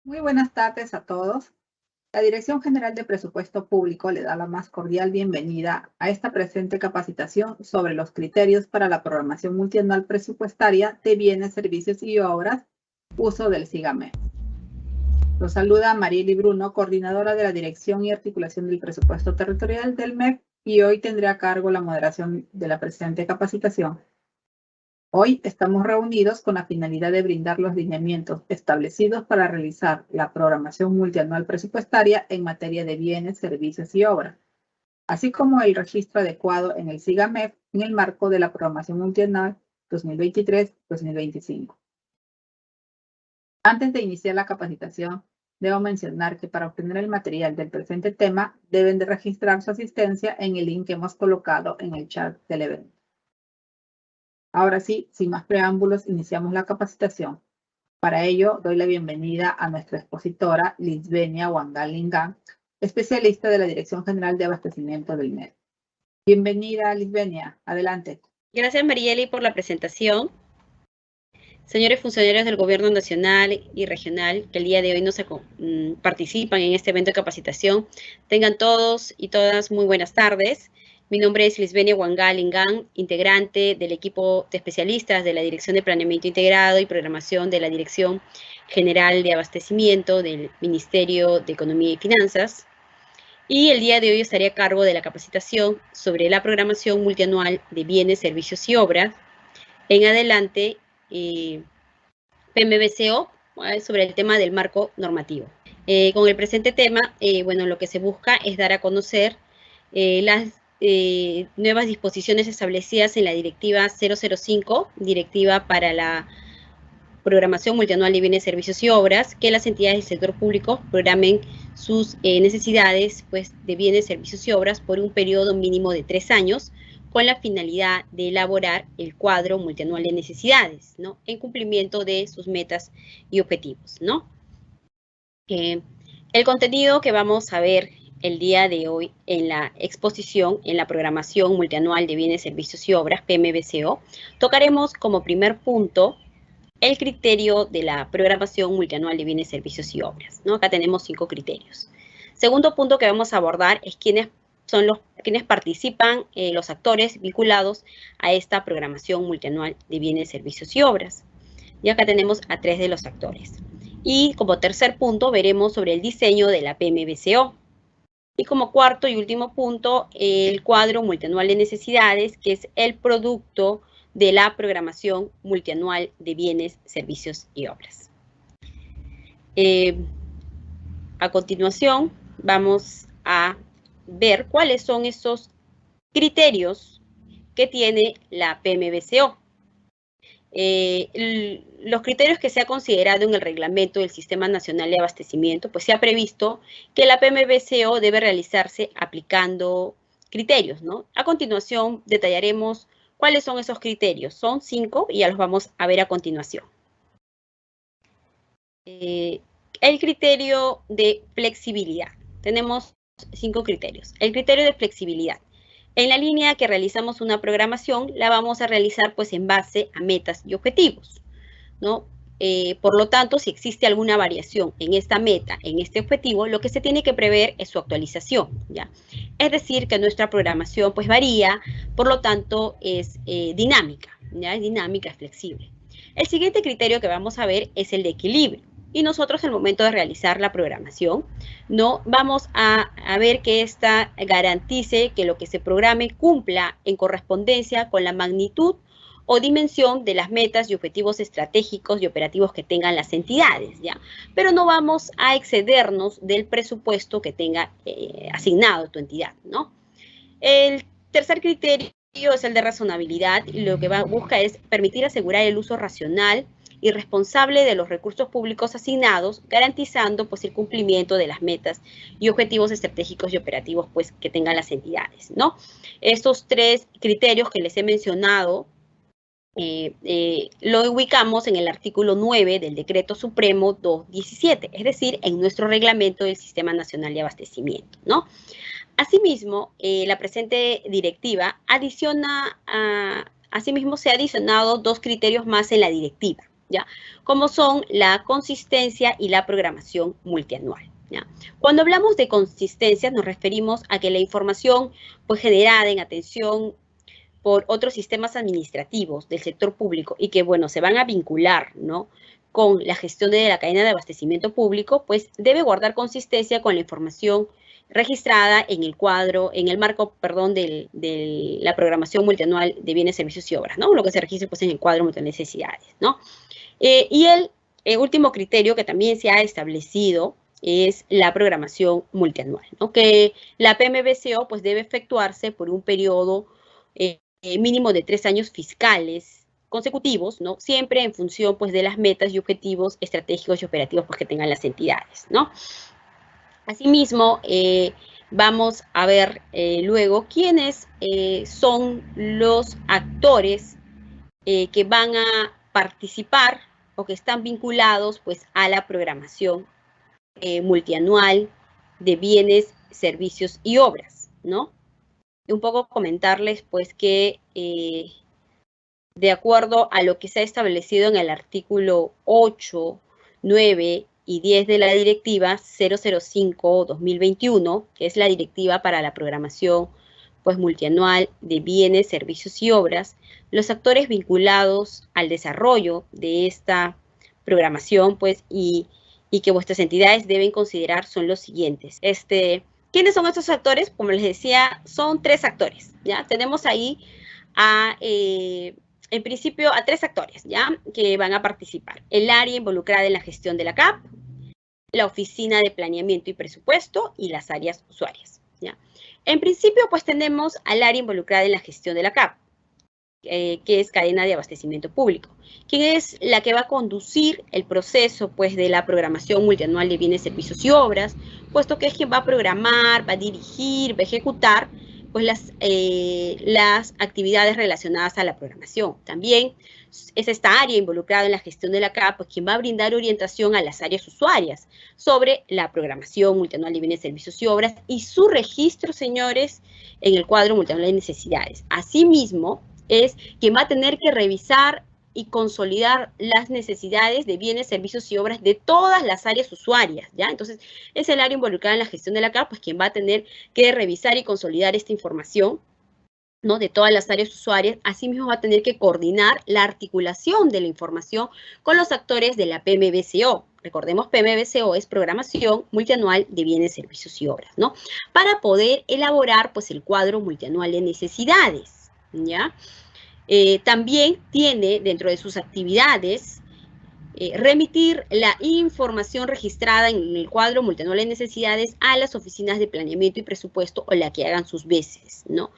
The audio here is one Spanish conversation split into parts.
Muy buenas tardes a todos. La Dirección General de Presupuesto Público le da la más cordial bienvenida a esta presente capacitación sobre los criterios para la programación multianual presupuestaria de bienes, servicios y obras, uso del SIGAMEP. Los saluda Marieli Bruno, coordinadora de la Dirección y Articulación del Presupuesto Territorial del MEP, y hoy tendré a cargo la moderación de la presente capacitación. Hoy estamos reunidos con la finalidad de brindar los lineamientos establecidos para realizar la programación multianual presupuestaria en materia de bienes, servicios y obras, así como el registro adecuado en el SIGAMEP en el marco de la programación multianual 2023-2025. Antes de iniciar la capacitación, debo mencionar que para obtener el material del presente tema deben de registrar su asistencia en el link que hemos colocado en el chat del evento. Ahora sí, sin más preámbulos, iniciamos la capacitación. Para ello, doy la bienvenida a nuestra expositora, Lisbenia Wangal-Lingan, especialista de la Dirección General de Abastecimiento del MEP. Bienvenida, Lisbenia. Adelante. Gracias, Marieli, por la presentación. Señores funcionarios del Gobierno Nacional y Regional que el día de hoy participan en este evento de capacitación, tengan todos y todas muy buenas tardes. Mi nombre es Lisbenia Wangal-Lingan, integrante del equipo de especialistas de la Dirección de Planeamiento Integrado y Programación de la Dirección General de Abastecimiento del Ministerio de Economía y Finanzas. Y el día de hoy estaré a cargo de la capacitación sobre la programación multianual de bienes, servicios y obras. En adelante, PMBCO, sobre el tema del marco normativo. Con el presente tema, lo que se busca es dar a conocer las nuevas disposiciones establecidas en la Directiva 005, Directiva para la Programación Multianual de Bienes, Servicios y Obras, que las entidades del sector público programen sus necesidades de bienes, servicios y obras por un periodo mínimo de 3 años, con la finalidad de elaborar el cuadro multianual de necesidades, ¿no?, en cumplimiento de sus metas y objetivos, ¿no? El contenido que vamos a ver el día de hoy en la exposición, en la programación multianual de bienes, servicios y obras, PMBCO, tocaremos como primer punto el criterio de la programación multianual de bienes, servicios y obras, ¿no? Acá tenemos 5 criterios. Segundo punto que vamos a abordar es quienes participan, los actores vinculados a esta programación multianual de bienes, servicios y obras. Y acá tenemos a 3 de los actores. Y como tercer punto veremos sobre el diseño de la PMBCO. Y como cuarto y último punto, el cuadro multianual de necesidades, que es el producto de la programación multianual de bienes, servicios y obras. A continuación, vamos a ver cuáles son esos criterios que tiene la PMBCO. Los criterios que se ha considerado en el reglamento del Sistema Nacional de Abastecimiento, pues se ha previsto que la PMBCO debe realizarse aplicando criterios, ¿no? A continuación, detallaremos cuáles son esos criterios. Son 5 y ya los vamos a ver a continuación. El criterio de flexibilidad. Tenemos 5 criterios. El criterio de flexibilidad. En la línea que realizamos una programación, la vamos a realizar pues en base a metas y objetivos, ¿no? Por lo tanto, si existe alguna variación en esta meta, en este objetivo, lo que se tiene que prever es su actualización, ¿ya? Es decir, que nuestra programación pues varía, por lo tanto es dinámica, ¿ya? Es dinámica, es flexible. El siguiente criterio que vamos a ver es el de equilibrio. Y nosotros al momento de realizar la programación, ¿no?, vamos a ver que esta garantice que lo que se programe cumpla en correspondencia con la magnitud o dimensión de las metas y objetivos estratégicos y operativos que tengan las entidades, ¿ya? Pero no vamos a excedernos del presupuesto que tenga asignado tu entidad, ¿no? El tercer criterio es el de razonabilidad, y lo que busca es permitir asegurar el uso racional y responsable de los recursos públicos asignados, garantizando pues el cumplimiento de las metas y objetivos estratégicos y operativos pues que tengan las entidades, ¿no? Estos 3 criterios que les he mencionado lo ubicamos en el artículo 9 del Decreto Supremo 217, es decir, en nuestro reglamento del Sistema Nacional de Abastecimiento, ¿no? Asimismo, la presente directiva asimismo se ha adicionado 2 criterios más en la directiva, ¿ya? Como son la consistencia y la programación multianual, ¿ya? Cuando hablamos de consistencia nos referimos a que la información pues, generada en atención por otros sistemas administrativos del sector público y que, bueno, se van a vincular, ¿no?, con la gestión de la cadena de abastecimiento público, pues debe guardar consistencia con la información registrada en el cuadro, en el marco, perdón, de la programación multianual de bienes, servicios y obras, ¿no? Lo que se registra pues en el cuadro multianual de necesidades, ¿no? Y el último criterio que también se ha establecido es la programación multianual, ¿no? Que la PMBCO pues debe efectuarse por un periodo mínimo de 3 años fiscales consecutivos, ¿no? Siempre en función pues de las metas y objetivos estratégicos y operativos pues que tengan las entidades, ¿no? Asimismo, vamos a ver luego quiénes son los actores que van a participar o que están vinculados pues a la programación multianual de bienes, servicios y obras, ¿no? Un poco comentarles pues que de acuerdo a lo que se ha establecido en el artículo 8, 9 y 10 de la directiva 005-2021, que es la directiva para la programación pues, multianual de bienes, servicios y obras, los actores vinculados al desarrollo de esta programación pues, y que vuestras entidades deben considerar son los siguientes. ¿Quiénes son estos actores? Como les decía, son 3 actores, ¿ya? Tenemos ahí en principio a 3 actores, ¿ya? Que van a participar. El área involucrada en la gestión de la CAP, la oficina de planeamiento y presupuesto y las áreas usuarias, ¿ya? En principio, pues tenemos al área involucrada en la gestión de la CAP, que es cadena de abastecimiento público, quien es la que va a conducir el proceso pues, de la programación multianual de bienes, servicios y obras, puesto que es quien va a programar, va a dirigir, va a ejecutar pues, las actividades relacionadas a la programación. También es esta área involucrada en la gestión de la CAP, pues, quien va a brindar orientación a las áreas usuarias sobre la programación multianual de bienes, servicios y obras y su registro, señores, en el cuadro multianual de necesidades. Asimismo, es quien va a tener que revisar y consolidar las necesidades de bienes, servicios y obras de todas las áreas usuarias, ¿ya? Entonces, es el área involucrada en la gestión de la CAP, pues quien va a tener que revisar y consolidar esta información, ¿no? De todas las áreas usuarias. Asimismo, va a tener que coordinar la articulación de la información con los actores de la PMBCO. Recordemos, PMBCO es Programación Multianual de Bienes, Servicios y Obras, ¿no? Para poder elaborar, pues, el cuadro multianual de necesidades, ¿ya? También tiene dentro de sus actividades remitir la información registrada en el cuadro multianual de necesidades a las oficinas de planeamiento y presupuesto o la que hagan sus veces, ¿no?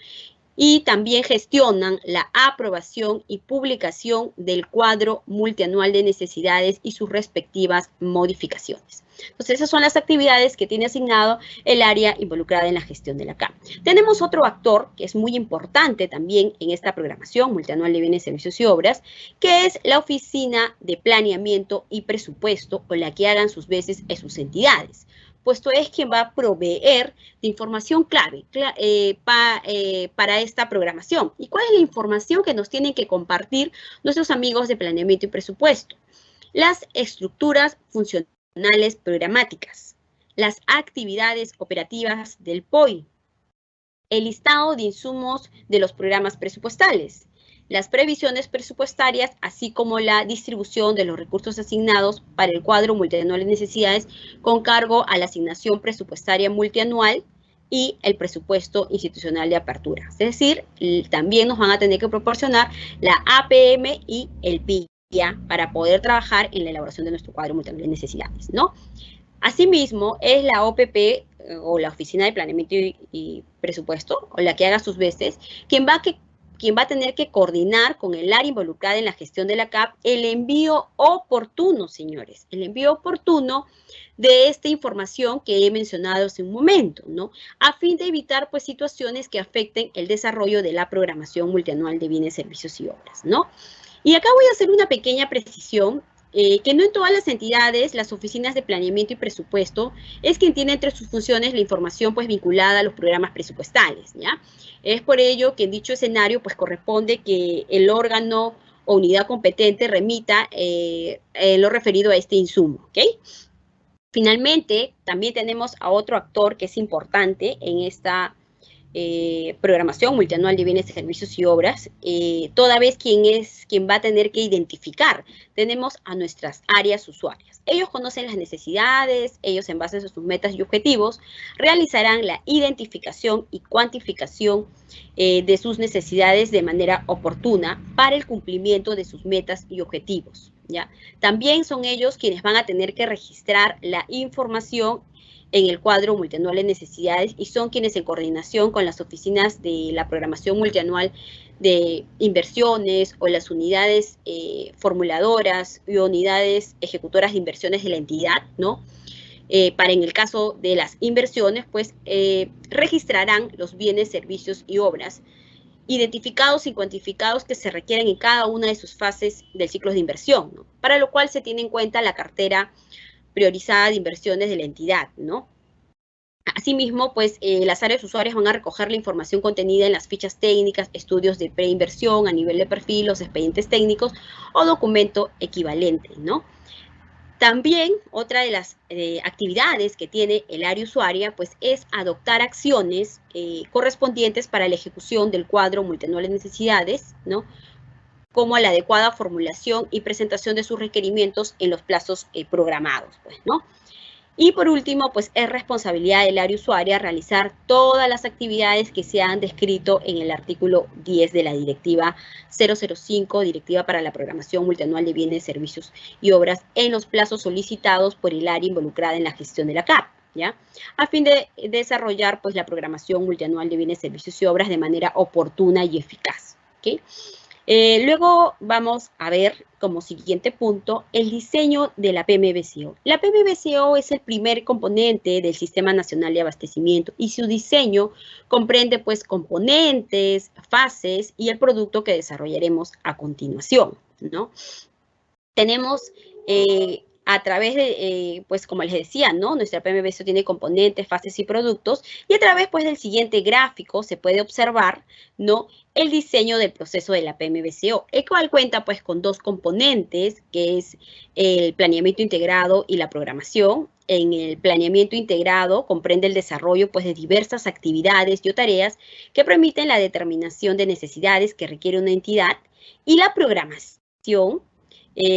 Y también gestionan la aprobación y publicación del cuadro multianual de necesidades y sus respectivas modificaciones. Entonces, esas son las actividades que tiene asignado el área involucrada en la gestión de la CAP. Tenemos otro actor que es muy importante también en esta programación multianual de bienes, servicios y obras, que es la Oficina de Planeamiento y Presupuesto o la que hagan sus veces en sus entidades, puesto es quien va a proveer de información clave para esta programación. ¿Y cuál es la información que nos tienen que compartir nuestros amigos de planeamiento y presupuesto? Las estructuras funcionales programáticas, las actividades operativas del POI, el listado de insumos de los programas presupuestales, las previsiones presupuestarias, así como la distribución de los recursos asignados para el cuadro multianual de necesidades con cargo a la asignación presupuestaria multianual y el presupuesto institucional de apertura. Es decir, también nos van a tener que proporcionar la APM y el PIA para poder trabajar en la elaboración de nuestro cuadro multianual de necesidades, ¿no? Asimismo, es la OPP o la Oficina de Planeamiento y Presupuesto, o la que haga sus veces, quien va a tener que coordinar con el área involucrada en la gestión de la CAP el envío oportuno, señores, el envío oportuno de esta información que he mencionado hace un momento, ¿no? A fin de evitar, pues, situaciones que afecten el desarrollo de la programación multianual de bienes, servicios y obras, ¿no? Y acá voy a hacer una pequeña precisión, que no en todas las entidades, las oficinas de planeamiento y presupuesto, es quien tiene entre sus funciones la información pues vinculada a los programas presupuestales, ¿ya? Es por ello que en dicho escenario pues corresponde que el órgano o unidad competente remita lo referido a este insumo, ¿ok? Finalmente, también tenemos a otro actor que es importante en esta programación multianual de bienes, servicios y obras, toda vez quien va a tener que identificar. Tenemos a nuestras áreas usuarias. Ellos conocen las necesidades, ellos en base a sus metas y objetivos realizarán la identificación y cuantificación de sus necesidades de manera oportuna para el cumplimiento de sus metas y objetivos, ¿ya? También son ellos quienes van a tener que registrar la información en el cuadro multianual de necesidades y son quienes en coordinación con las oficinas de la programación multianual de inversiones o las unidades formuladoras y unidades ejecutoras de inversiones de la entidad, ¿no? Para en el caso de las inversiones, pues registrarán los bienes, servicios y obras identificados y cuantificados que se requieren en cada una de sus fases del ciclo de inversión, ¿no? Para lo cual se tiene en cuenta la cartera priorizada de inversiones de la entidad, ¿no? Asimismo, pues las áreas usuarias van a recoger la información contenida en las fichas técnicas, estudios de preinversión a nivel de perfil, los expedientes técnicos o documento equivalente, ¿no? También otra de las actividades que tiene el área usuaria pues es adoptar acciones correspondientes para la ejecución del cuadro multianual de necesidades, ¿no? Como la adecuada formulación y presentación de sus requerimientos en los plazos programados, pues, ¿no? Y por último, pues es responsabilidad del área usuaria realizar todas las actividades que se han descrito en el artículo 10 de la Directiva 005, Directiva para la Programación Multianual de Bienes, Servicios y Obras, en los plazos solicitados por el área involucrada en la gestión de la CAP, ¿ya? A fin de desarrollar, pues, la programación multianual de bienes, servicios y obras de manera oportuna y eficaz, ¿ok? Luego vamos a ver como siguiente punto el diseño de la PMBCO. La PMBCO es el primer componente del Sistema Nacional de Abastecimiento y su diseño comprende pues componentes, fases y el producto que desarrollaremos a continuación, ¿no? Tenemos a través de, pues como les decía, ¿no? Nuestra PMBCO tiene componentes, fases y productos, y a través pues del siguiente gráfico se puede observar, ¿no? El diseño del proceso de la PMBCO, el cual cuenta pues con dos componentes, que es el planeamiento integrado y la programación. En el planeamiento integrado comprende el desarrollo pues de diversas actividades y o tareas que permiten la determinación de necesidades que requiere una entidad, y la programación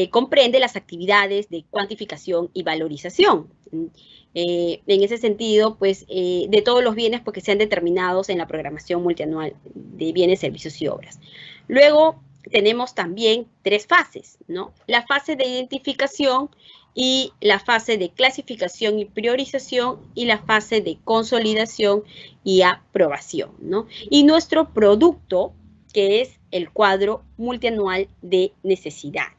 comprende las actividades de cuantificación y valorización. En ese sentido, pues, de todos los bienes pues, que sean determinados en la programación multianual de bienes, servicios y obras. Luego tenemos también tres fases, ¿no? La fase de identificación y la fase de clasificación y priorización y la fase de consolidación y aprobación, ¿no? Y nuestro producto, que es el cuadro multianual de necesidades.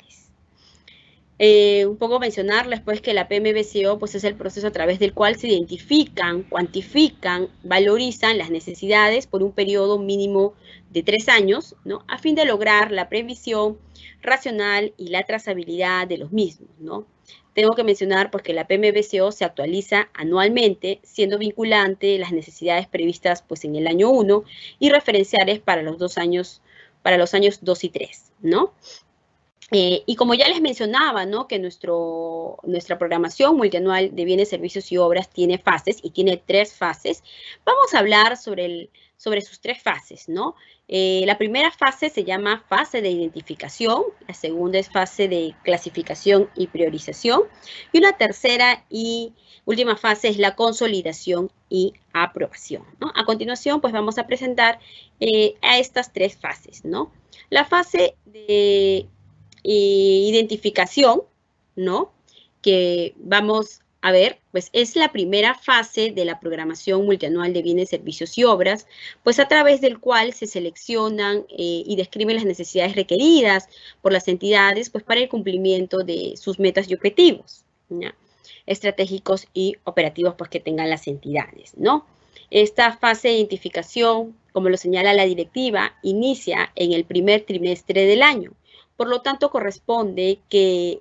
Un poco mencionarles pues que la PMBCO pues es el proceso a través del cual se identifican, cuantifican, valorizan las necesidades por un periodo mínimo de 3 años, ¿no? A fin de lograr la previsión racional y la trazabilidad de los mismos, ¿no? Tengo que mencionar pues que la PMBCO se actualiza anualmente, siendo vinculante las necesidades previstas pues en el año 1 y referenciales para los años 2 y 3, ¿no? Y como ya les mencionaba, ¿no? Que nuestra programación multianual de bienes, servicios y obras tiene fases y tiene 3 fases. Vamos a hablar sobre sus 3 fases, ¿no? La primera fase se llama fase de identificación, la segunda es fase de clasificación y priorización, y una tercera y última fase es la consolidación y aprobación, ¿no? A continuación, pues vamos a presentar a estas 3 fases, ¿no? La fase de identificación, ¿no? Que vamos a ver, pues es la primera fase de la programación multianual de bienes, servicios y obras, pues a través del cual se seleccionan y describen las necesidades requeridas por las entidades, pues para el cumplimiento de sus metas y objetivos, ¿no? Estratégicos y operativos, pues que tengan las entidades, ¿no? Esta fase de identificación, como lo señala la directiva, inicia en el primer trimestre del año. Por lo tanto, corresponde que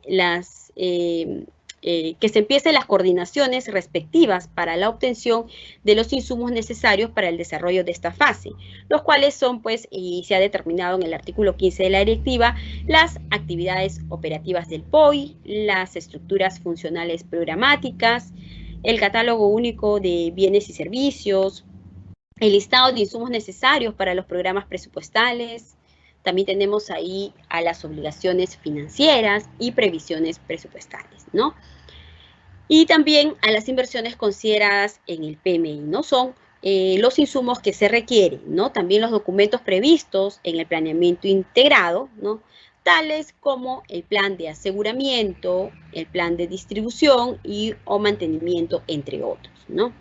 que se empiecen las coordinaciones respectivas para la obtención de los insumos necesarios para el desarrollo de esta fase, los cuales son, pues, y se ha determinado en el artículo 15 de la directiva, las actividades operativas del POI, las estructuras funcionales programáticas, el catálogo único de bienes y servicios, el listado de insumos necesarios para los programas presupuestales. También tenemos ahí a las obligaciones financieras y previsiones presupuestales, ¿no? Y también a las inversiones consideradas en el PMI, ¿no? Son los insumos que se requieren, ¿no? También los documentos previstos en el planeamiento integrado, ¿no? Tales como el plan de aseguramiento, el plan de distribución o mantenimiento, entre otros, ¿no?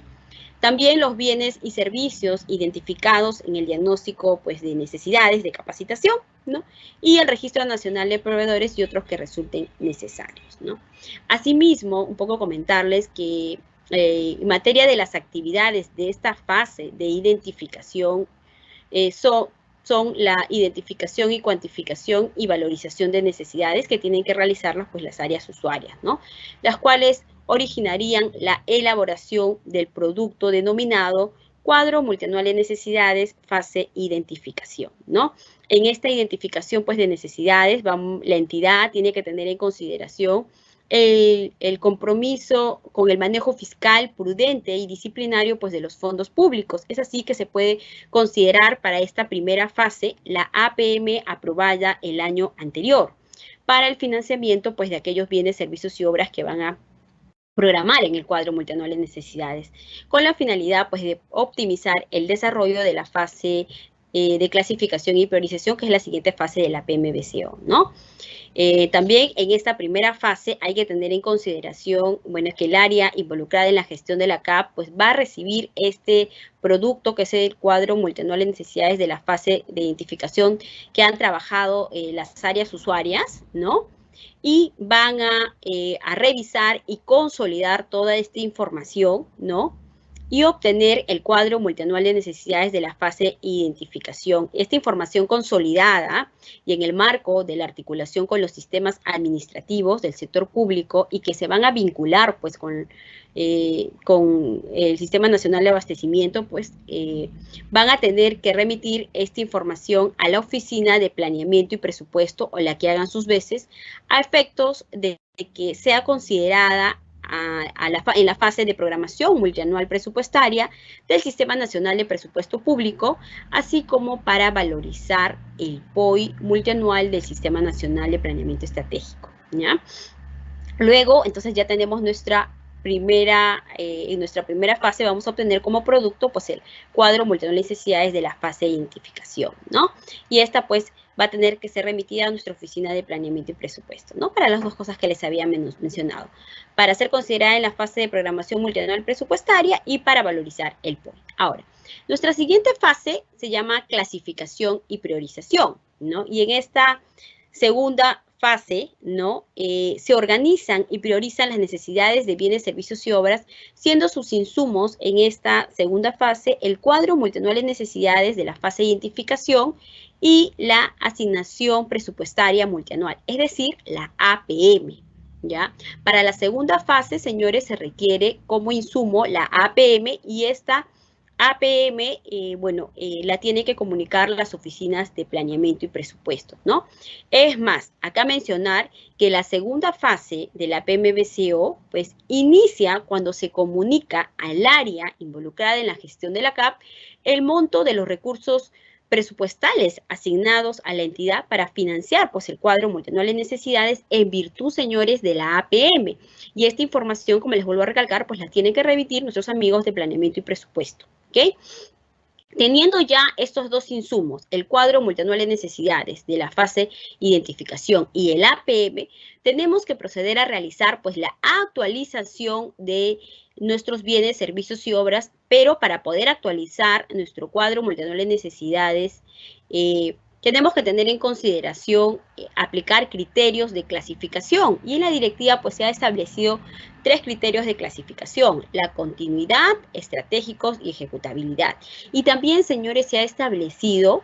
También los bienes y servicios identificados en el diagnóstico, pues, de necesidades de capacitación, ¿no? Y el Registro Nacional de Proveedores y otros que resulten necesarios, ¿no? Asimismo, un poco comentarles que en materia de las actividades de esta fase de identificación son la identificación y cuantificación y valorización de necesidades que tienen que realizarlas, pues, las áreas usuarias, ¿no? Las cuales originarían la elaboración del producto denominado cuadro multianual de necesidades, fase identificación, ¿no? En esta identificación, pues, de necesidades, la entidad tiene que tener en consideración el compromiso con el manejo fiscal prudente y disciplinario, pues, de los fondos públicos. Es así que se puede considerar para esta primera fase la APM aprobada el año anterior para el financiamiento, pues, de aquellos bienes, servicios y obras que van a programar en el cuadro multianual de necesidades, con la finalidad, pues, de optimizar el desarrollo de la fase de clasificación y priorización, que es la siguiente fase de la PMBCO, ¿no? También en esta primera fase hay que tener en consideración, bueno, es que el área involucrada en la gestión de la CAP, pues, va a recibir este producto que es el cuadro multianual de necesidades de la fase de identificación que han trabajado las áreas usuarias, ¿no? Y van a revisar y consolidar toda esta información, ¿no? Y obtener el cuadro multianual de necesidades de la fase identificación. Esta información consolidada y en el marco de la articulación con los sistemas administrativos del sector público y que se van a vincular, pues, con el Sistema Nacional de Abastecimiento, pues, van a tener que remitir esta información a la Oficina de Planeamiento y Presupuesto, o la que hagan sus veces, a efectos de que sea considerada en la fase de programación multianual presupuestaria del Sistema Nacional de Presupuesto Público, así como para valorizar el POI multianual del Sistema Nacional de Planeamiento Estratégico, ¿ya? Luego, entonces, ya tenemos en nuestra primera fase vamos a obtener como producto, pues, el cuadro multianual de necesidades de la fase de identificación, ¿no? Y esta, pues, va a tener que ser remitida a nuestra oficina de planeamiento y presupuesto, ¿no? Para las dos cosas que les había mencionado, para ser considerada en la fase de programación multianual presupuestaria y para valorizar el POI. Ahora, nuestra siguiente fase se llama clasificación y priorización, ¿no? Y en esta segunda fase, ¿no? Se organizan y priorizan las necesidades de bienes, servicios y obras, siendo sus insumos en esta segunda fase el cuadro multianual de necesidades de la fase de identificación y la asignación presupuestaria multianual, es decir, la APM, ¿ya? Para la segunda fase, señores, se requiere como insumo la APM, y esta APM, la tiene que comunicar las oficinas de planeamiento y presupuesto, ¿no? Es más, acá mencionar que la segunda fase de la PMBCO, pues, inicia cuando se comunica al área involucrada en la gestión de la CAP el monto de los recursos presupuestales asignados a la entidad para financiar, pues, el cuadro multianual de necesidades en virtud, señores, de la APM. Y esta información, como les vuelvo a recalcar, pues la tienen que remitir nuestros amigos de planeamiento y presupuesto, ¿ok? Teniendo ya estos dos insumos, el cuadro multianual de necesidades de la fase identificación y el APM, tenemos que proceder a realizar, pues, la actualización de nuestros bienes, servicios y obras, pero para poder actualizar nuestro cuadro multianual de necesidades, tenemos que tener en consideración aplicar criterios de clasificación, y en la directiva, pues, se ha establecido 3 criterios de clasificación: la continuidad, estratégicos y ejecutabilidad. Y también, señores, se ha establecido,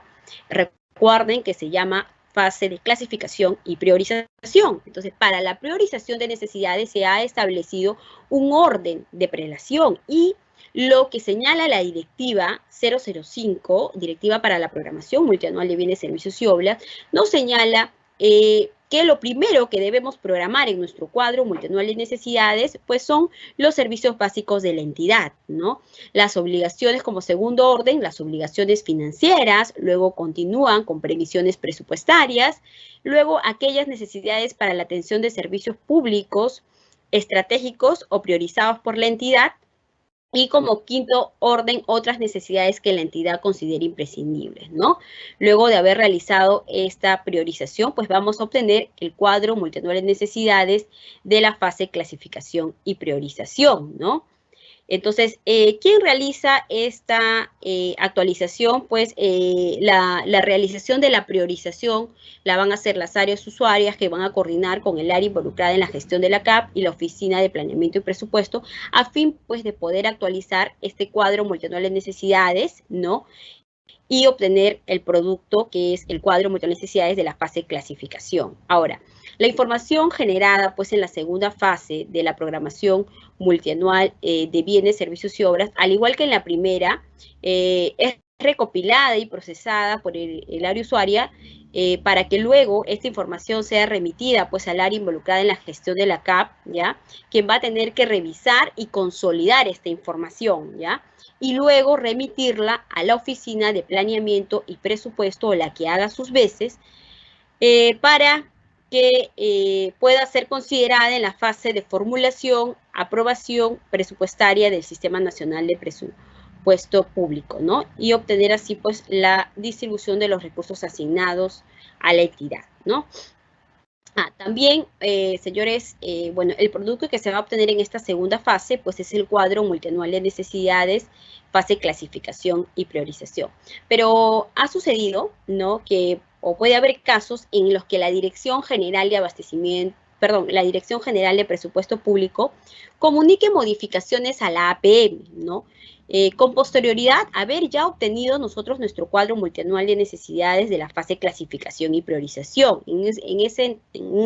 recuerden que se llama fase de clasificación y priorización. Entonces, para la priorización de necesidades se ha establecido un orden de prelación y lo que señala la directiva 005, Directiva para la Programación Multianual de Bienes, Servicios y Obras, nos señala que lo primero que debemos programar en nuestro cuadro multianual de necesidades, pues son los servicios básicos de la entidad, ¿no? Las obligaciones como segundo orden, las obligaciones financieras, luego continúan con previsiones presupuestarias, luego aquellas necesidades para la atención de servicios públicos, estratégicos o priorizados por la entidad, y como quinto orden, otras necesidades que la entidad considere imprescindibles, ¿no? Luego de haber realizado esta priorización, pues vamos a obtener el cuadro multianual de necesidades de la fase clasificación y priorización, ¿no? Entonces, ¿quién realiza esta actualización? Pues la realización de la priorización la van a hacer las áreas usuarias que van a coordinar con el área involucrada en la gestión de la CAP y la Oficina de Planeamiento y Presupuesto a fin pues de poder actualizar este cuadro multianual de necesidades, ¿no? Y obtener el producto que es el cuadro multianual de necesidades de la fase de clasificación. Ahora, la información generada pues en la segunda fase de la programación multianual de bienes, servicios y obras, al igual que en la primera, es recopilada y procesada por el área usuaria para que luego esta información sea remitida pues al área involucrada en la gestión de la CAP, ¿ya? Quien va a tener que revisar y consolidar esta información, ¿ya? Y luego remitirla a la Oficina de Planeamiento y Presupuesto, o la que haga sus veces, para que pueda ser considerada en la fase de formulación, aprobación presupuestaria del Sistema Nacional de Presupuesto Público, ¿no? Y obtener así, pues, la distribución de los recursos asignados a la entidad, ¿no? También, señores, bueno, el producto que se va a obtener en esta segunda fase, pues es el cuadro multianual de necesidades, fase clasificación y priorización. Pero ha sucedido, ¿no?, que, o puede haber casos en los que la Dirección General de Abastecimiento, perdón, la Dirección General de Presupuesto Público comunique modificaciones a la APM, ¿no? Con posterioridad a haber ya obtenido nosotros nuestro cuadro multianual de necesidades de la fase de clasificación y priorización. En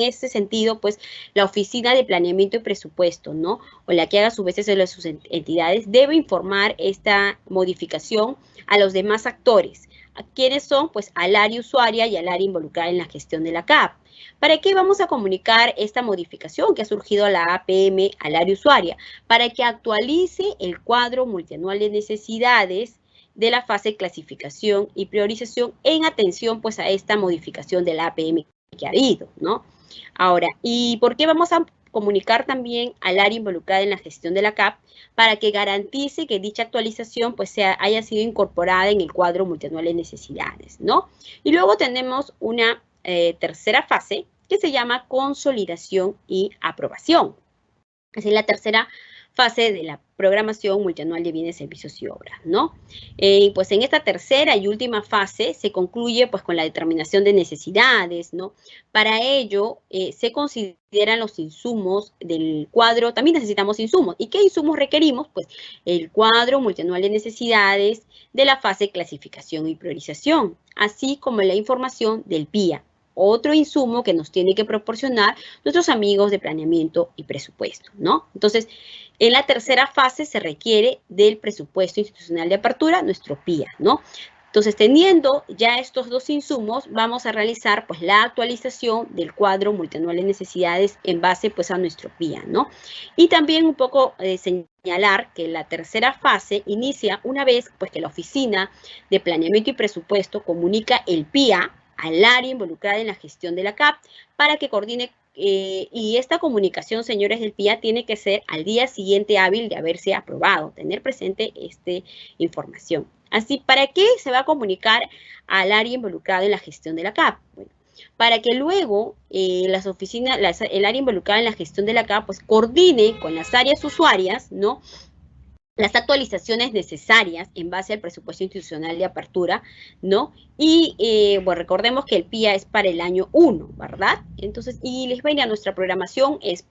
ese sentido, pues, la Oficina de Planeamiento y Presupuesto, ¿no?, o la que haga a su vez de sus entidades, debe informar esta modificación a los demás actores. ¿A quiénes son? Pues al área usuaria y al área involucrada en la gestión de la CAP. ¿Para qué vamos a comunicar esta modificación que ha surgido a la APM al área usuaria? Para que actualice el cuadro multianual de necesidades de la fase de clasificación y priorización en atención pues a esta modificación de la APM que ha habido, ¿no? Ahora, ¿y por qué vamos a comunicar también al área involucrada en la gestión de la CAP? Para que garantice que dicha actualización pues haya sido incorporada en el cuadro multianual de necesidades, ¿no? Y luego tenemos una tercera fase que se llama consolidación y aprobación. Esa es la tercera fase de la programación multianual de bienes, servicios y obras, ¿no? Pues en esta tercera y última fase se concluye pues con la determinación de necesidades, ¿no? Para ello se consideran los insumos del cuadro, también necesitamos insumos. ¿Y qué insumos requerimos? Pues el cuadro multianual de necesidades de la fase de clasificación y priorización, así como la información del PIA, otro insumo que nos tiene que proporcionar nuestros amigos de planeamiento y presupuesto, ¿no? Entonces, en la tercera fase se requiere del presupuesto institucional de apertura, nuestro PIA, ¿no? Entonces, teniendo ya estos dos insumos, vamos a realizar pues la actualización del cuadro multianual de necesidades en base pues a nuestro PIA, ¿no? Y también un poco señalar que la tercera fase inicia una vez pues que la Oficina de Planeamiento y Presupuesto comunica el PIA al área involucrada en la gestión de la CAP para que coordine, y esta comunicación, señores del PIA, tiene que ser al día siguiente hábil de haberse aprobado, tener presente esta información. Así, ¿para qué se va a comunicar al área involucrada en la gestión de la CAP? Bueno, para que luego las oficinas, el área involucrada en la gestión de la CAP, pues coordine con las áreas usuarias, ¿no?, las actualizaciones necesarias en base al presupuesto institucional de apertura, ¿no? Y, bueno, recordemos que el PIA es para el año 1, ¿verdad? Entonces, y les venía, nuestra programación es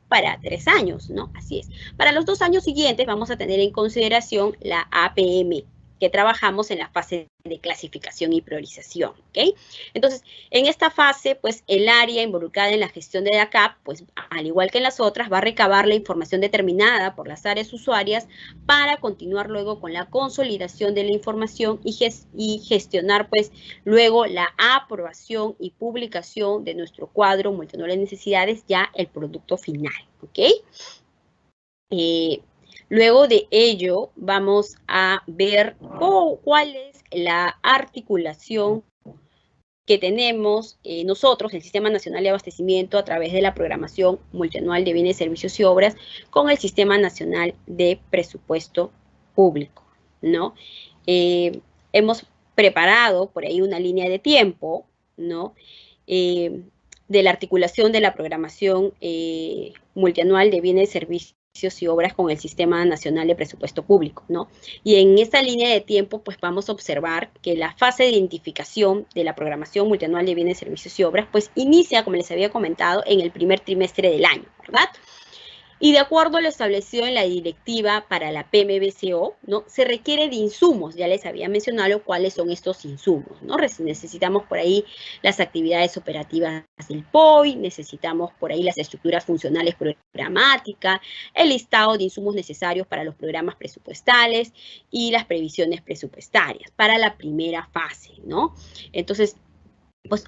para 3 años, ¿no? Así es. Para los 2 años siguientes vamos a tener en consideración la APM, que trabajamos en la fase de clasificación y priorización, ¿ok? Entonces, en esta fase, pues el área involucrada en la gestión de la CAP, pues al igual que en las otras, va a recabar la información determinada por las áreas usuarias para continuar luego con la consolidación de la información y gestionar, pues, luego la aprobación y publicación de nuestro cuadro multianual de necesidades, ya el producto final, ¿ok? Luego de ello, vamos a ver cuál es la articulación que tenemos nosotros, el Sistema Nacional de Abastecimiento, a través de la programación multianual de bienes, servicios y obras, con el Sistema Nacional de Presupuesto Público, ¿no? Hemos preparado por ahí una línea de tiempo, ¿no? De la articulación de la programación multianual de bienes, servicios y obras con el Sistema Nacional de Presupuesto Público, ¿no? Y en esta línea de tiempo, pues vamos a observar que la fase de identificación de la programación multianual de bienes, servicios y obras, pues inicia, como les había comentado, en el primer trimestre del año, ¿verdad? Y de acuerdo a lo establecido en la directiva para la PMBCO, ¿no? Se requiere de insumos, ya les había mencionado cuáles son estos insumos, ¿no? Necesitamos por ahí las actividades operativas del POI, necesitamos por ahí las estructuras funcionales programáticas, el listado de insumos necesarios para los programas presupuestales y las previsiones presupuestarias para la primera fase, ¿no? Entonces, pues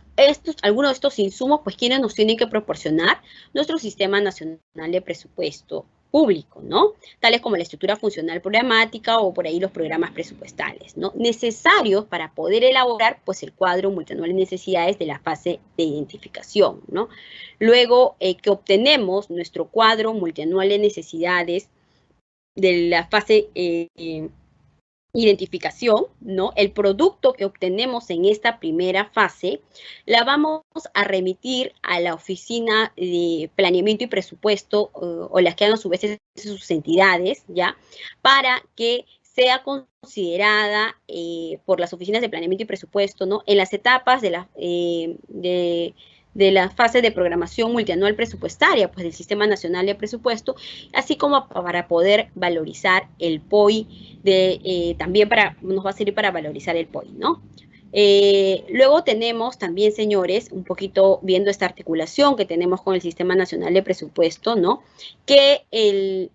algunos de estos insumos, pues quienes nos tienen que proporcionar nuestro Sistema Nacional de Presupuesto Público, ¿no? Tales como la estructura funcional programática o por ahí los programas presupuestales, ¿no? Necesarios para poder elaborar, pues, el cuadro multianual de necesidades de la fase de identificación, ¿no? Luego que obtenemos nuestro cuadro multianual de necesidades de la fase identificación, ¿no? El producto que obtenemos en esta primera fase la vamos a remitir a la Oficina de Planeamiento y Presupuesto o las que hagan a su vez sus entidades, ¿ya? Para que sea considerada por las oficinas de planeamiento y presupuesto, ¿no? En las etapas de la fase de programación multianual presupuestaria, pues del Sistema Nacional de Presupuesto, así como para poder valorizar el POI, también nos va a servir para valorizar el POI, ¿no? Luego tenemos también, señores, un poquito viendo esta articulación que tenemos con el Sistema Nacional de Presupuesto, ¿no? Que en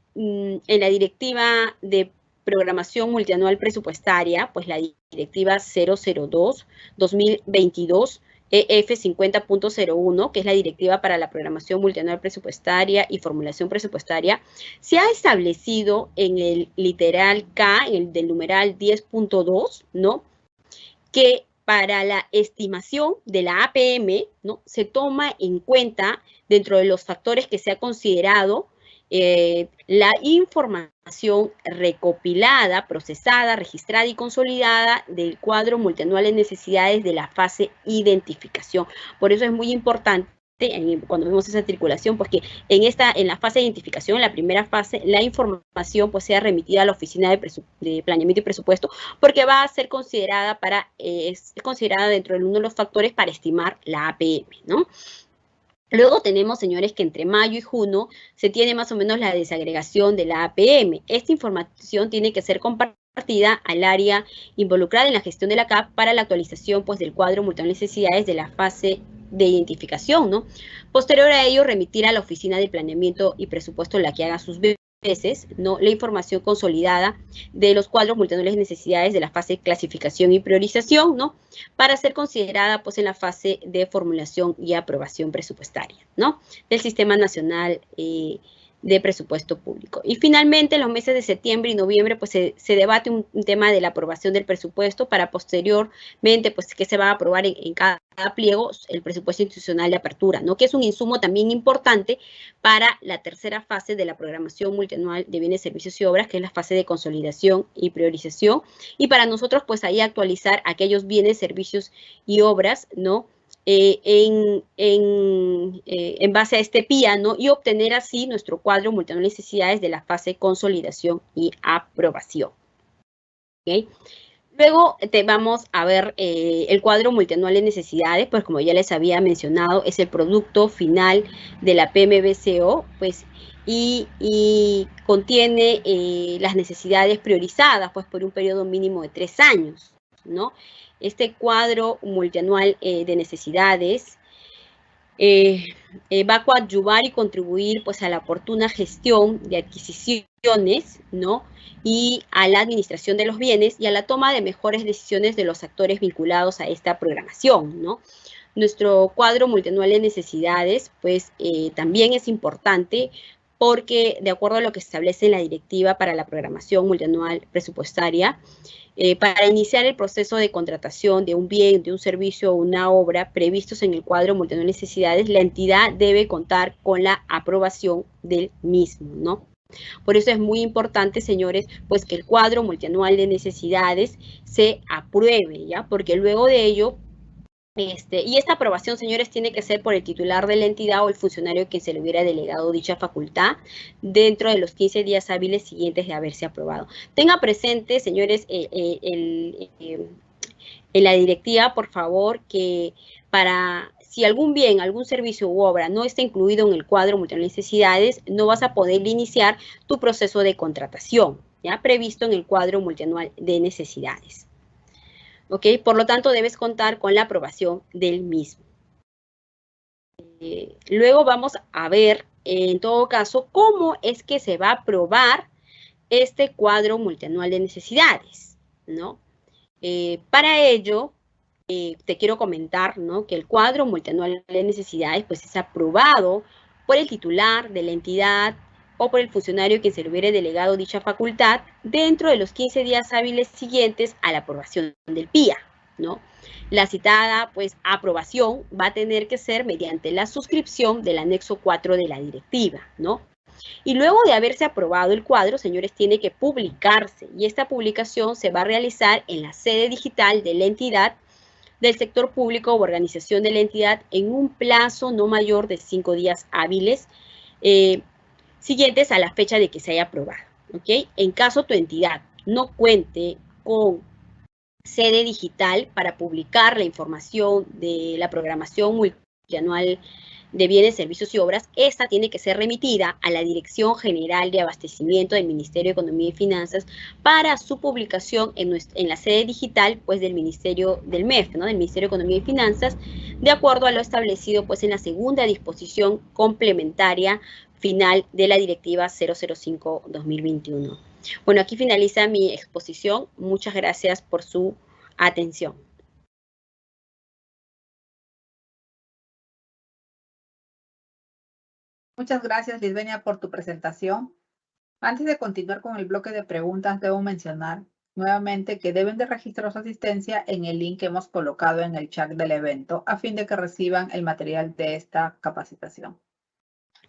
la directiva de programación multianual presupuestaria, pues la directiva 002-2022, EF 50.01, que es la directiva para la programación multianual presupuestaria y formulación presupuestaria, se ha establecido en el literal K, en el del numeral 10.2, ¿no? Que para la estimación de la APM, ¿no? Se toma en cuenta, dentro de los factores que se ha considerado, la información recopilada, procesada, registrada y consolidada del cuadro multianual de necesidades de la fase identificación. Por eso es muy importante cuando vemos esa articulación, pues que en la fase de identificación, en la primera fase, la información pues sea remitida a la Oficina de Planeamiento y Presupuesto, porque va a ser considerada es considerada dentro de uno de los factores para estimar la APM, ¿no? Luego tenemos, señores, que entre mayo y junio se tiene más o menos la desagregación de la APM. Esta información tiene que ser compartida al área involucrada en la gestión de la CAP para la actualización, pues, del cuadro multianual de necesidades de la fase de identificación, ¿no? Posterior a ello, remitir a la Oficina de Planeamiento y Presupuesto la que haga sus veces, ¿no? La información consolidada de los cuadros multianuales de necesidades de la fase de clasificación y priorización, ¿no? Para ser considerada, pues, en la fase de formulación y aprobación presupuestaria, ¿no? Del Sistema Nacional de Presupuesto Público. Y finalmente, en los meses de septiembre y noviembre, pues se debate un tema de la aprobación del presupuesto para posteriormente, pues, que se va a aprobar en cada pliego el presupuesto institucional de apertura, ¿no? Que es un insumo también importante para la tercera fase de la programación multianual de bienes, servicios y obras, que es la fase de consolidación y priorización. Y para nosotros, pues, ahí actualizar aquellos bienes, servicios y obras, ¿no? En base a este PIA, ¿no? Y obtener así nuestro cuadro multianual de necesidades de la fase de consolidación y aprobación. ¿Okay? Luego vamos a ver el cuadro multianual de necesidades, pues como ya les había mencionado, es el producto final de la PMBCO, pues, y contiene las necesidades priorizadas, pues, por un periodo mínimo de 3 años, ¿no? Este cuadro multianual de necesidades va a coadyuvar y contribuir pues a la oportuna gestión de adquisiciones, ¿no? Y a la administración de los bienes y a la toma de mejores decisiones de los actores vinculados a esta programación, ¿no? Nuestro cuadro multianual de necesidades, pues también es importante porque de acuerdo a lo que establece la directiva para la programación multianual presupuestaria, para iniciar el proceso de contratación de un bien, de un servicio o una obra previstos en el cuadro multianual de necesidades, la entidad debe contar con la aprobación del mismo, ¿no? Por eso es muy importante, señores, pues que el cuadro multianual de necesidades se apruebe, ¿ya? Porque luego de ello, y esta aprobación, señores, tiene que ser por el titular de la entidad o el funcionario que se le hubiera delegado dicha facultad dentro de los 15 días hábiles siguientes de haberse aprobado. Tenga presente, señores, en la directiva, por favor, que si algún bien, algún servicio u obra no está incluido en el cuadro multianual de necesidades, no vas a poder iniciar tu proceso de contratación, ya previsto en el cuadro multianual de necesidades. ¿Ok? Por lo tanto, debes contar con la aprobación del mismo. Luego vamos a ver, en todo caso, cómo es que se va a aprobar este cuadro multianual de necesidades, ¿no? Para ello, te quiero comentar, ¿no? Que el cuadro multianual de necesidades, pues, es aprobado por el titular de la entidad o por el funcionario que se le hubiera delegado dicha facultad dentro de los 15 días hábiles siguientes a la aprobación del PIA, ¿no? La citada, pues, aprobación va a tener que ser mediante la suscripción del anexo 4 de la directiva, ¿no? Y luego de haberse aprobado el cuadro, señores, tiene que publicarse y esta publicación se va a realizar en la sede digital de la entidad, del sector público o organización de la entidad en un plazo no mayor de 5 días hábiles siguientes a la fecha de que se haya aprobado, ¿ok? En caso tu entidad no cuente con sede digital para publicar la información de la programación multianual de bienes, servicios y obras, esta tiene que ser remitida a la Dirección General de Abastecimiento del Ministerio de Economía y Finanzas para su publicación en la sede digital, pues, del Ministerio del MEF, ¿no? Del Ministerio de Economía y Finanzas, de acuerdo a lo establecido, pues, en la segunda disposición complementaria final de la Directiva 005-2021. Bueno, aquí finaliza mi exposición. Muchas gracias por su atención. Muchas gracias, Lisbenia, por tu presentación. Antes de continuar con el bloque de preguntas, debo mencionar nuevamente que deben de registrar su asistencia en el link que hemos colocado en el chat del evento a fin de que reciban el material de esta capacitación.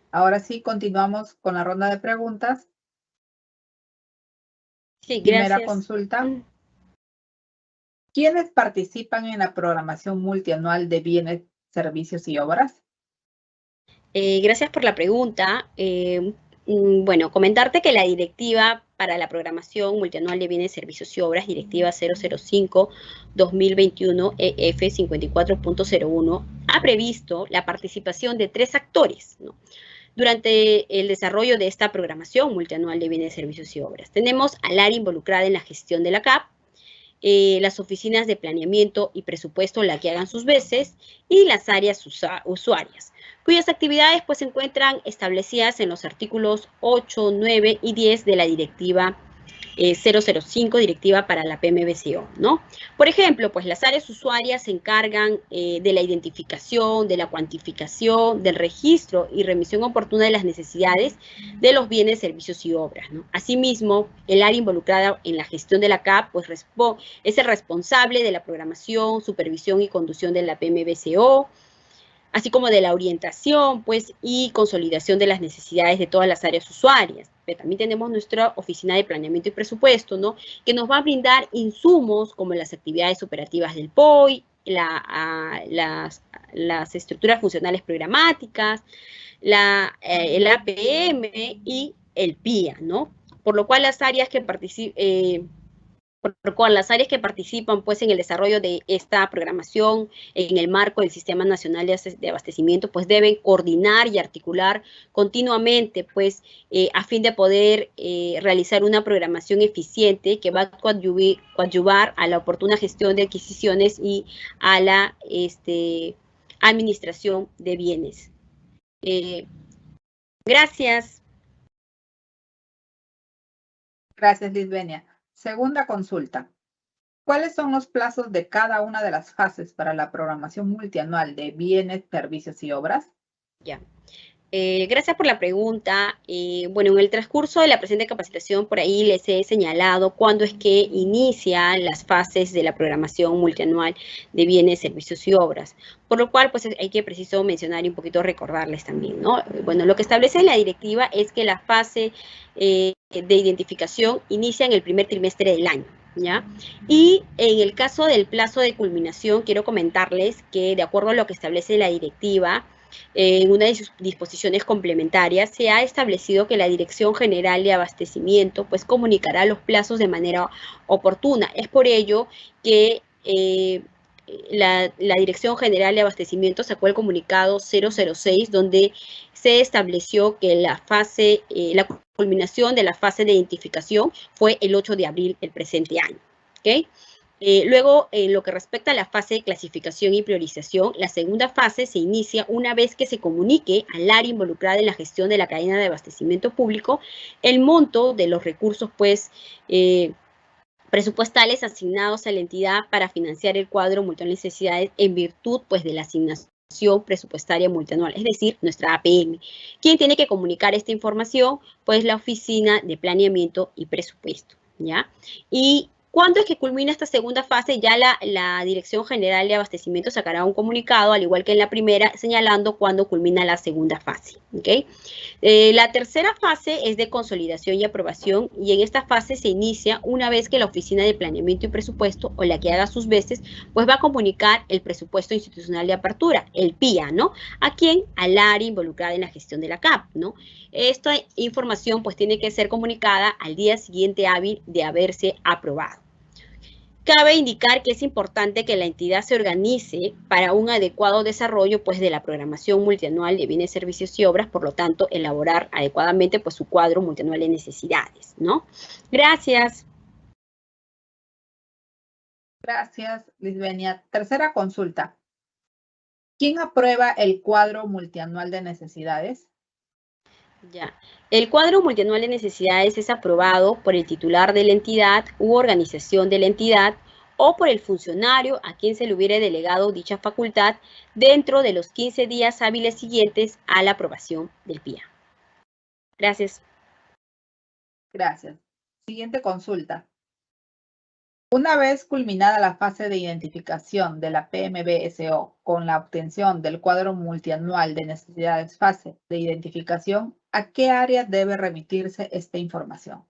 Ahora sí, continuamos con la ronda de preguntas. Sí, Primera gracias. consulta. ¿Quiénes participan en la programación multianual de bienes, servicios y obras? Gracias por la pregunta. Bueno, comentarte que la directiva para la programación multianual de bienes, servicios y obras, directiva 005-2021 EF 54.01, ha previsto la participación de 3 actores, ¿no? Durante el desarrollo de esta programación multianual de bienes, servicios y obras. Tenemos al área involucrada en la gestión de la CAP, las oficinas de planeamiento y presupuesto, la que hagan sus veces, y las áreas usuarias, cuyas actividades pues se encuentran establecidas en los artículos 8, 9 y 10 de la directiva 005, directiva para la PMBCO, ¿no? Por ejemplo, pues las áreas usuarias se encargan de la identificación, de la cuantificación, del registro y remisión oportuna de las necesidades de los bienes, servicios y obras, ¿no? Asimismo, el área involucrada en la gestión de la CAP, pues es el responsable de la programación, supervisión y conducción de la PMBCO, así como de la orientación, pues, y consolidación de las necesidades de todas las áreas usuarias. Pero también tenemos nuestra oficina de planeamiento y presupuesto, ¿no? Que nos va a brindar insumos como las actividades operativas del POI, las estructuras funcionales programáticas, el APM y el PIA, ¿no? Por lo cual las áreas que por lo cual las áreas que participan pues en el desarrollo de esta programación en el marco del Sistema Nacional de Abastecimiento pues deben coordinar y articular continuamente pues a fin de poder realizar una programación eficiente que va a coadyuvar a la oportuna gestión de adquisiciones y a la administración de bienes. Gracias. Gracias, Lisbenia. Segunda consulta. ¿Cuáles son los plazos de cada una de las fases para la programación multianual de bienes, servicios y obras? Ya. Gracias por la pregunta. Bueno, en el transcurso de la presente capacitación, por ahí les he señalado cuándo es que inician las fases de la programación multianual de bienes, servicios y obras, por lo cual pues hay que preciso mencionar y un poquito recordarles también, ¿no? Bueno, lo que establece la directiva es que la fase de identificación inicia en el primer trimestre del año, ¿ya? Y en el caso del plazo de culminación, quiero comentarles que de acuerdo a lo que establece la directiva, en una de sus disposiciones complementarias, se ha establecido que la Dirección General de Abastecimiento pues comunicará los plazos de manera oportuna. Es por ello que la Dirección General de Abastecimiento sacó el comunicado 006, donde se estableció que la culminación de la fase de identificación fue el 8 de abril del presente año. ¿Okay? Luego, en lo que respecta a la fase de clasificación y priorización, la segunda fase se inicia una vez que se comunique al área involucrada en la gestión de la cadena de abastecimiento público el monto de los recursos presupuestales asignados a la entidad para financiar el cuadro multianual de necesidades en virtud pues, de la asignación presupuestaria multianual, es decir, nuestra APM. ¿Quién tiene que comunicar esta información? Pues la Oficina de Planeamiento y Presupuesto, ¿ya? Y ¿cuándo es que culmina esta segunda fase? Ya la Dirección General de Abastecimiento sacará un comunicado, al igual que en la primera, señalando cuándo culmina la segunda fase. ¿Okay? La tercera fase es de consolidación y aprobación, y en esta fase se inicia una vez que la Oficina de Planeamiento y Presupuesto, o la que haga sus veces, pues va a comunicar el presupuesto institucional de apertura, el PIA, ¿no? ¿A quién? Al área involucrada en la gestión de la CAP, ¿no? Esta información pues tiene que ser comunicada al día siguiente hábil de haberse aprobado. Cabe indicar que es importante que la entidad se organice para un adecuado desarrollo pues, de la programación multianual de bienes, servicios y obras, por lo tanto, elaborar adecuadamente pues, su cuadro multianual de necesidades, ¿no? Gracias. Gracias, Lisbenia. Tercera consulta. ¿Quién aprueba el cuadro multianual de necesidades? Ya. El cuadro multianual de necesidades es aprobado por el titular de la entidad u organización de la entidad o por el funcionario a quien se le hubiere delegado dicha facultad dentro de los 15 días hábiles siguientes a la aprobación del PIA. Gracias. Gracias. Siguiente consulta. Una vez culminada la fase de identificación de la PMBSO con la obtención del cuadro multianual de necesidades fase de identificación, ¿a qué área debe remitirse esta información?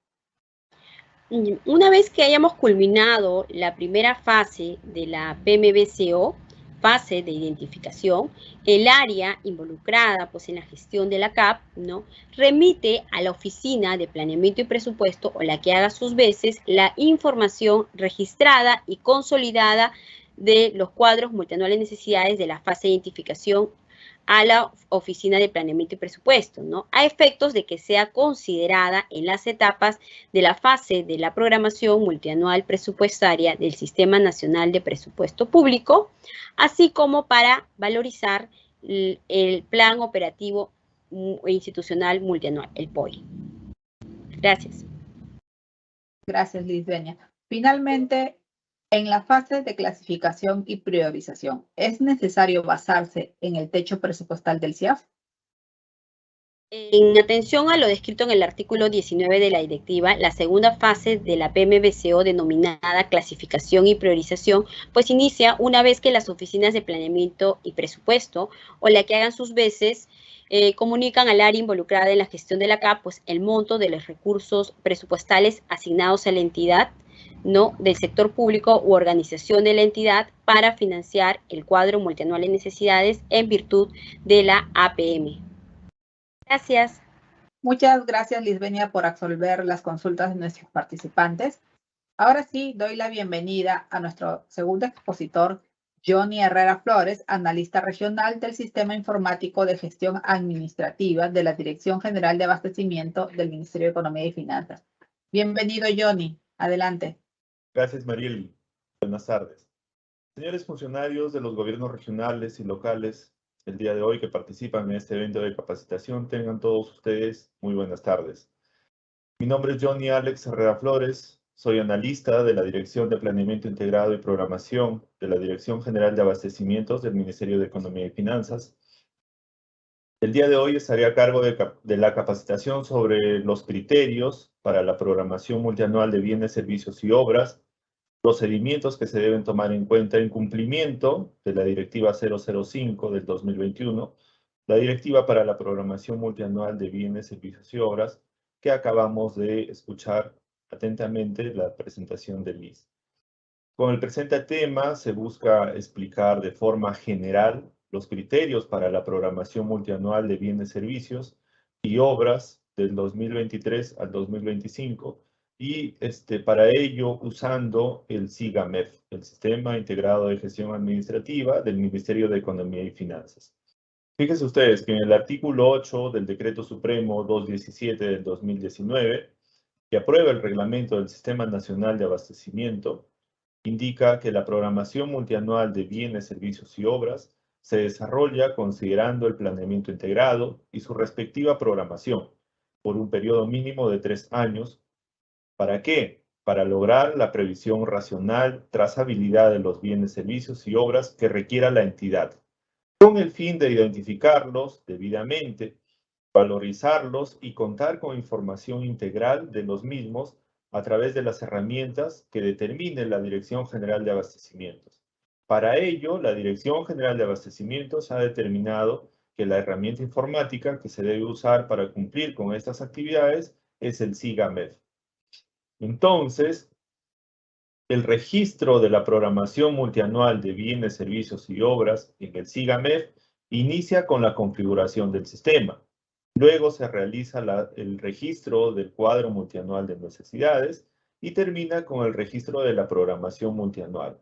Una vez que hayamos culminado la primera fase de la PMBCO, fase de identificación, el área involucrada pues, en la gestión de la CAP, ¿no? remite a la Oficina de Planeamiento y Presupuesto, o la que haga sus veces, la información registrada y consolidada de los cuadros multianuales de necesidades de la fase de identificación a la Oficina de Planeamiento y Presupuesto, ¿no? A efectos de que sea considerada en las etapas de la fase de la programación multianual presupuestaria del Sistema Nacional de Presupuesto Público, así como para valorizar el Plan Operativo Institucional Multianual, el POI. Gracias. Gracias, Lisbenia. Finalmente, en la fase de clasificación y priorización, ¿es necesario basarse en el techo presupuestal del CIAF? En atención a lo descrito en el artículo 19 de la directiva, la segunda fase de la PMBCO, denominada clasificación y priorización, pues inicia una vez que las oficinas de planeamiento y presupuesto, o la que hagan sus veces, comunican al área involucrada en la gestión de la CAP, pues el monto de los recursos presupuestales asignados a la entidad, ¿no? del sector público u organización de la entidad para financiar el cuadro multianual de necesidades en virtud de la APM. Gracias. Muchas gracias, Lisbenia, por absolver las consultas de nuestros participantes. Ahora sí, doy la bienvenida a nuestro segundo expositor, Johnny Herrera Flores, analista regional del Sistema Informático de Gestión Administrativa de la Dirección General de Abastecimiento del Ministerio de Economía y Finanzas. Bienvenido, Johnny. Adelante. Gracias, Marieli. Buenas tardes. Señores funcionarios de los gobiernos regionales y locales, el día de hoy que participan en este evento de capacitación, tengan todos ustedes muy buenas tardes. Mi nombre es Johnny Alex Herrera Flores, soy analista de la Dirección de Planeamiento Integrado y Programación de la Dirección General de Abastecimientos del Ministerio de Economía y Finanzas. El día de hoy estaré a cargo de la capacitación sobre los criterios para la programación multianual de bienes, servicios y obras, procedimientos que se deben tomar en cuenta en cumplimiento de la Directiva 005 del 2021, la Directiva para la Programación Multianual de Bienes, Servicios y Obras, que acabamos de escuchar atentamente la presentación del LIS. Con el presente tema se busca explicar de forma general los criterios para la programación multianual de bienes, servicios y obras del 2023 al 2025, y para ello usando el SIGAMEF, el Sistema Integrado de Gestión Administrativa del Ministerio de Economía y Finanzas. Fíjense ustedes que en el artículo 8 del Decreto Supremo 217 del 2019, que aprueba el reglamento del Sistema Nacional de Abastecimiento, indica que la programación multianual de bienes, servicios y obras se desarrolla considerando el planeamiento integrado y su respectiva programación por un periodo mínimo de 3 años. ¿Para qué? Para lograr la previsión racional, trazabilidad de los bienes, servicios y obras que requiera la entidad, con el fin de identificarlos debidamente, valorizarlos y contar con información integral de los mismos a través de las herramientas que determine la Dirección General de Abastecimientos. Para ello, la Dirección General de Abastecimientos ha determinado que la herramienta informática que se debe usar para cumplir con estas actividades es el SIGAMEF. Entonces, el registro de la programación multianual de bienes, servicios y obras en el SIGAMEF inicia con la configuración del sistema. Luego se realiza el registro del cuadro multianual de necesidades y termina con el registro de la programación multianual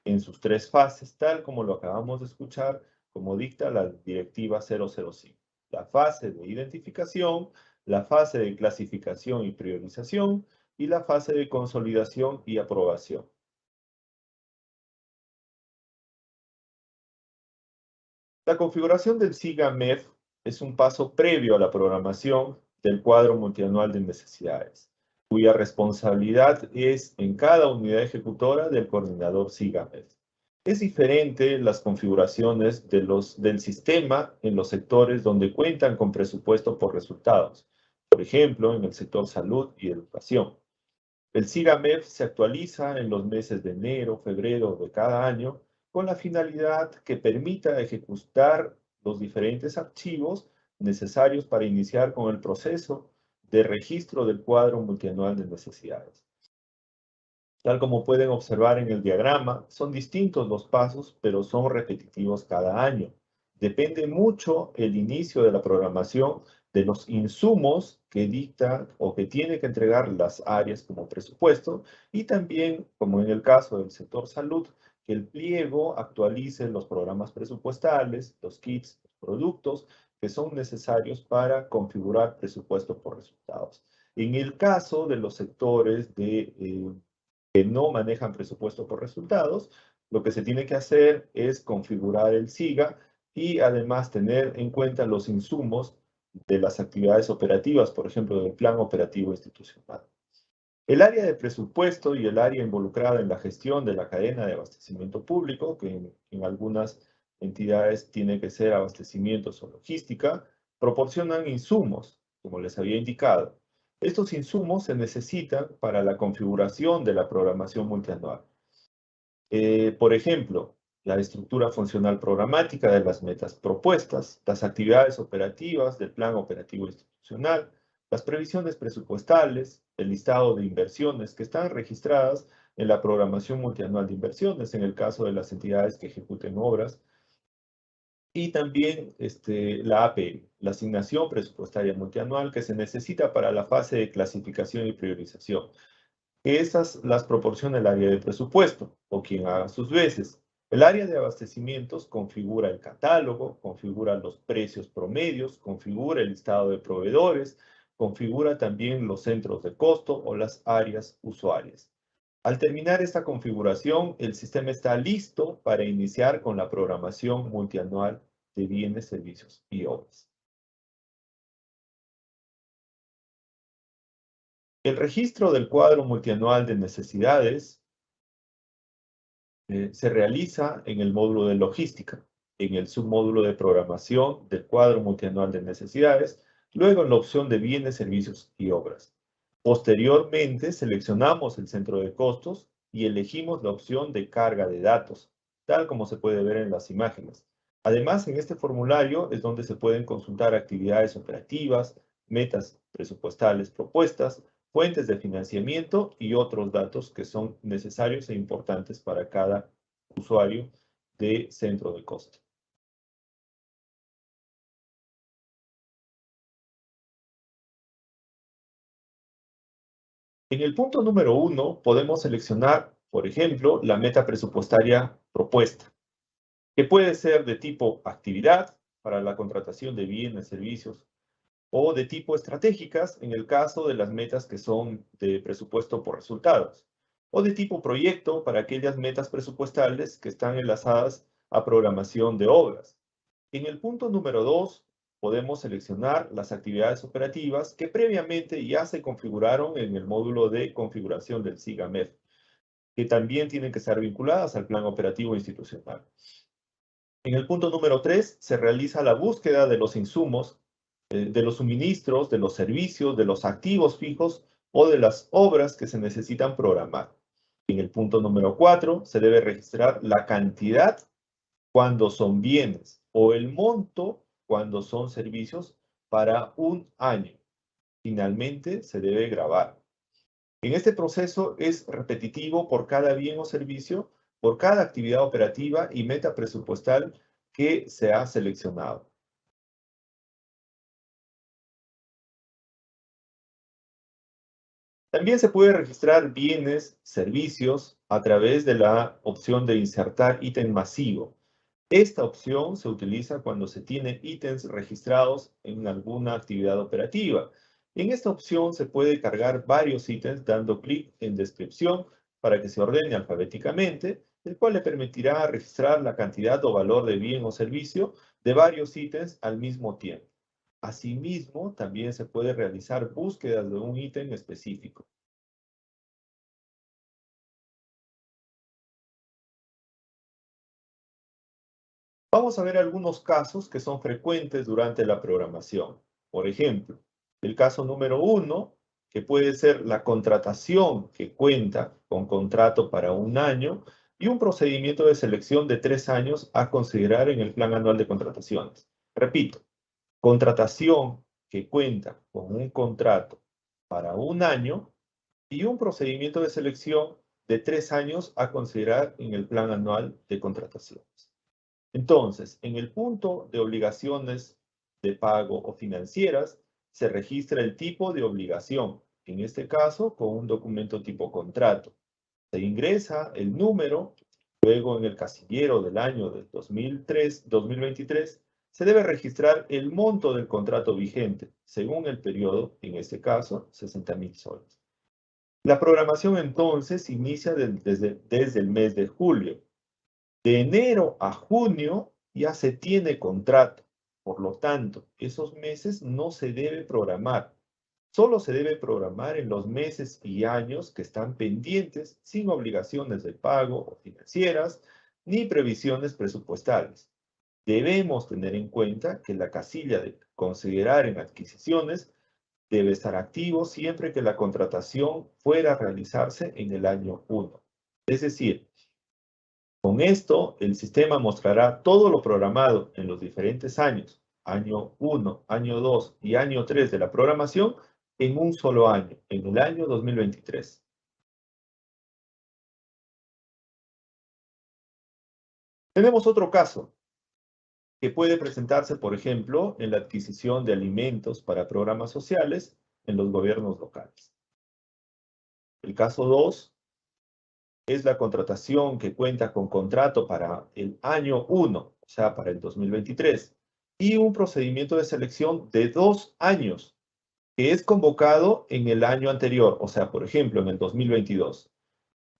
en sus 3 fases, tal como lo acabamos de escuchar, como dicta la Directiva 005. La fase de identificación, la fase de clasificación y priorización y la fase de consolidación y aprobación. La configuración del SIGAMEF es un paso previo a la programación del cuadro multianual de necesidades, cuya responsabilidad es en cada unidad ejecutora del coordinador SIGAMEF. Es diferente las configuraciones del sistema en los sectores donde cuentan con presupuesto por resultados, por ejemplo, en el sector salud y educación. El SIGAMEF se actualiza en los meses de enero, febrero de cada año con la finalidad que permita ejecutar los diferentes archivos necesarios para iniciar con el proceso de registro del cuadro multianual de necesidades. Tal como pueden observar en el diagrama, son distintos los pasos, pero son repetitivos cada año. Depende mucho el inicio de la programación de los insumos que dicta o que tiene que entregar las áreas como presupuesto y también, como en el caso del sector salud, que el pliego actualice los programas presupuestales, los kits, los productos que son necesarios para configurar presupuesto por resultados. En el caso de los sectores que no manejan presupuesto por resultados, lo que se tiene que hacer es configurar el SIGA y además tener en cuenta los insumos de las actividades operativas, por ejemplo, del Plan Operativo Institucional. El área de presupuesto y el área involucrada en la gestión de la cadena de abastecimiento público, que en algunas entidades tiene que ser abastecimientos o logística, proporcionan insumos, como les había indicado. Estos insumos se necesitan para la configuración de la programación multianual. Por ejemplo, la estructura funcional programática de las metas propuestas, las actividades operativas del Plan Operativo Institucional, las previsiones presupuestales, el listado de inversiones que están registradas en la programación multianual de inversiones, en el caso de las entidades que ejecuten obras, y también la APM, la asignación presupuestaria multianual que se necesita para la fase de clasificación y priorización. que esas las proporciona el área de presupuesto o quien haga sus veces. El área de abastecimientos configura el catálogo, configura los precios promedios, configura el listado de proveedores, configura también los centros de costo o las áreas usuarias. Al terminar esta configuración, el sistema está listo para iniciar con la programación multianual de bienes, servicios y obras. El registro del cuadro multianual de necesidades se realiza en el módulo de logística, en el submódulo de programación del cuadro multianual de necesidades, luego en la opción de bienes, servicios y obras. Posteriormente, seleccionamos el centro de costos y elegimos la opción de carga de datos, tal como se puede ver en las imágenes. Además, en este formulario es donde se pueden consultar actividades operativas, metas presupuestales propuestas, fuentes de financiamiento y otros datos que son necesarios e importantes para cada usuario de centro de costo. En el punto número 1 podemos seleccionar, por ejemplo, la meta presupuestaria propuesta, que puede ser de tipo actividad para la contratación de bienes, servicios, o de tipo estratégicas en el caso de las metas que son de presupuesto por resultados, o de tipo proyecto para aquellas metas presupuestales que están enlazadas a programación de obras. En el punto número 2 podemos seleccionar las actividades operativas que previamente ya se configuraron en el módulo de configuración del SIGAMEF, que también tienen que estar vinculadas al plan operativo institucional. En el punto número 3 se realiza la búsqueda de los insumos, de los suministros, de los servicios, de los activos fijos o de las obras que se necesitan programar. En el punto número 4 se debe registrar la cantidad cuando son bienes o el monto cuando son servicios para un año. Finalmente se debe grabar. En este proceso es repetitivo por cada bien o servicio, por cada actividad operativa y meta presupuestal que se ha seleccionado. También se puede registrar bienes, servicios a través de la opción de insertar ítem masivo. Esta opción se utiliza cuando se tienen ítems registrados en alguna actividad operativa. En esta opción se puede cargar varios ítems dando clic en descripción para que se ordene alfabéticamente, el cual le permitirá registrar la cantidad o valor de bien o servicio de varios ítems al mismo tiempo. Asimismo, también se puede realizar búsquedas de un ítem específico. Vamos a ver algunos casos que son frecuentes durante la programación. Por ejemplo, el caso número 1, que puede ser la contratación que cuenta con contrato para un año y un procedimiento de selección de 3 años a considerar en el plan anual de contrataciones. Repito, contratación que cuenta con un contrato para un año y un procedimiento de selección de 3 años a considerar en el plan anual de contrataciones. Entonces, en el punto de obligaciones de pago o financieras, se registra el tipo de obligación, en este caso con un documento tipo contrato. Se ingresa el número, luego en el casillero del año del 2023, se debe registrar el monto del contrato vigente, según el periodo, en este caso, 60.000 soles. La programación entonces inicia desde el mes de julio. De enero a junio ya se tiene contrato. Por lo tanto, esos meses no se debe programar. Solo se debe programar en los meses y años que están pendientes sin obligaciones de pago o financieras ni previsiones presupuestales. Debemos tener en cuenta que la casilla de considerar en adquisiciones debe estar activo siempre que la contratación fuera a realizarse en el año 1. Es decir, con esto, el sistema mostrará todo lo programado en los diferentes años, año 1, año 2 y año 3 de la programación, en un solo año, en el año 2023. Tenemos otro caso que puede presentarse, por ejemplo, en la adquisición de alimentos para programas sociales en los gobiernos locales. El caso 2 es la contratación que cuenta con contrato para el año 1, o sea, para el 2023, y un procedimiento de selección de 2 años, que es convocado en el año anterior, o sea, por ejemplo, en el 2022,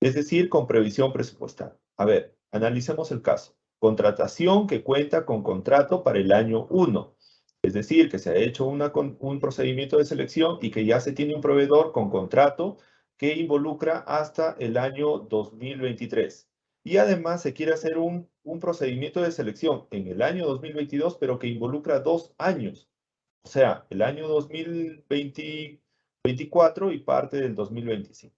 es decir, con previsión presupuestal. A ver, analicemos el caso. Contratación que cuenta con contrato para el año 1, es decir, que se ha hecho un procedimiento de selección y que ya se tiene un proveedor con contrato que involucra hasta el año 2023. Y además se quiere hacer un procedimiento de selección en el año 2022, pero que involucra 2 años. O sea, el año 2024 y parte del 2025.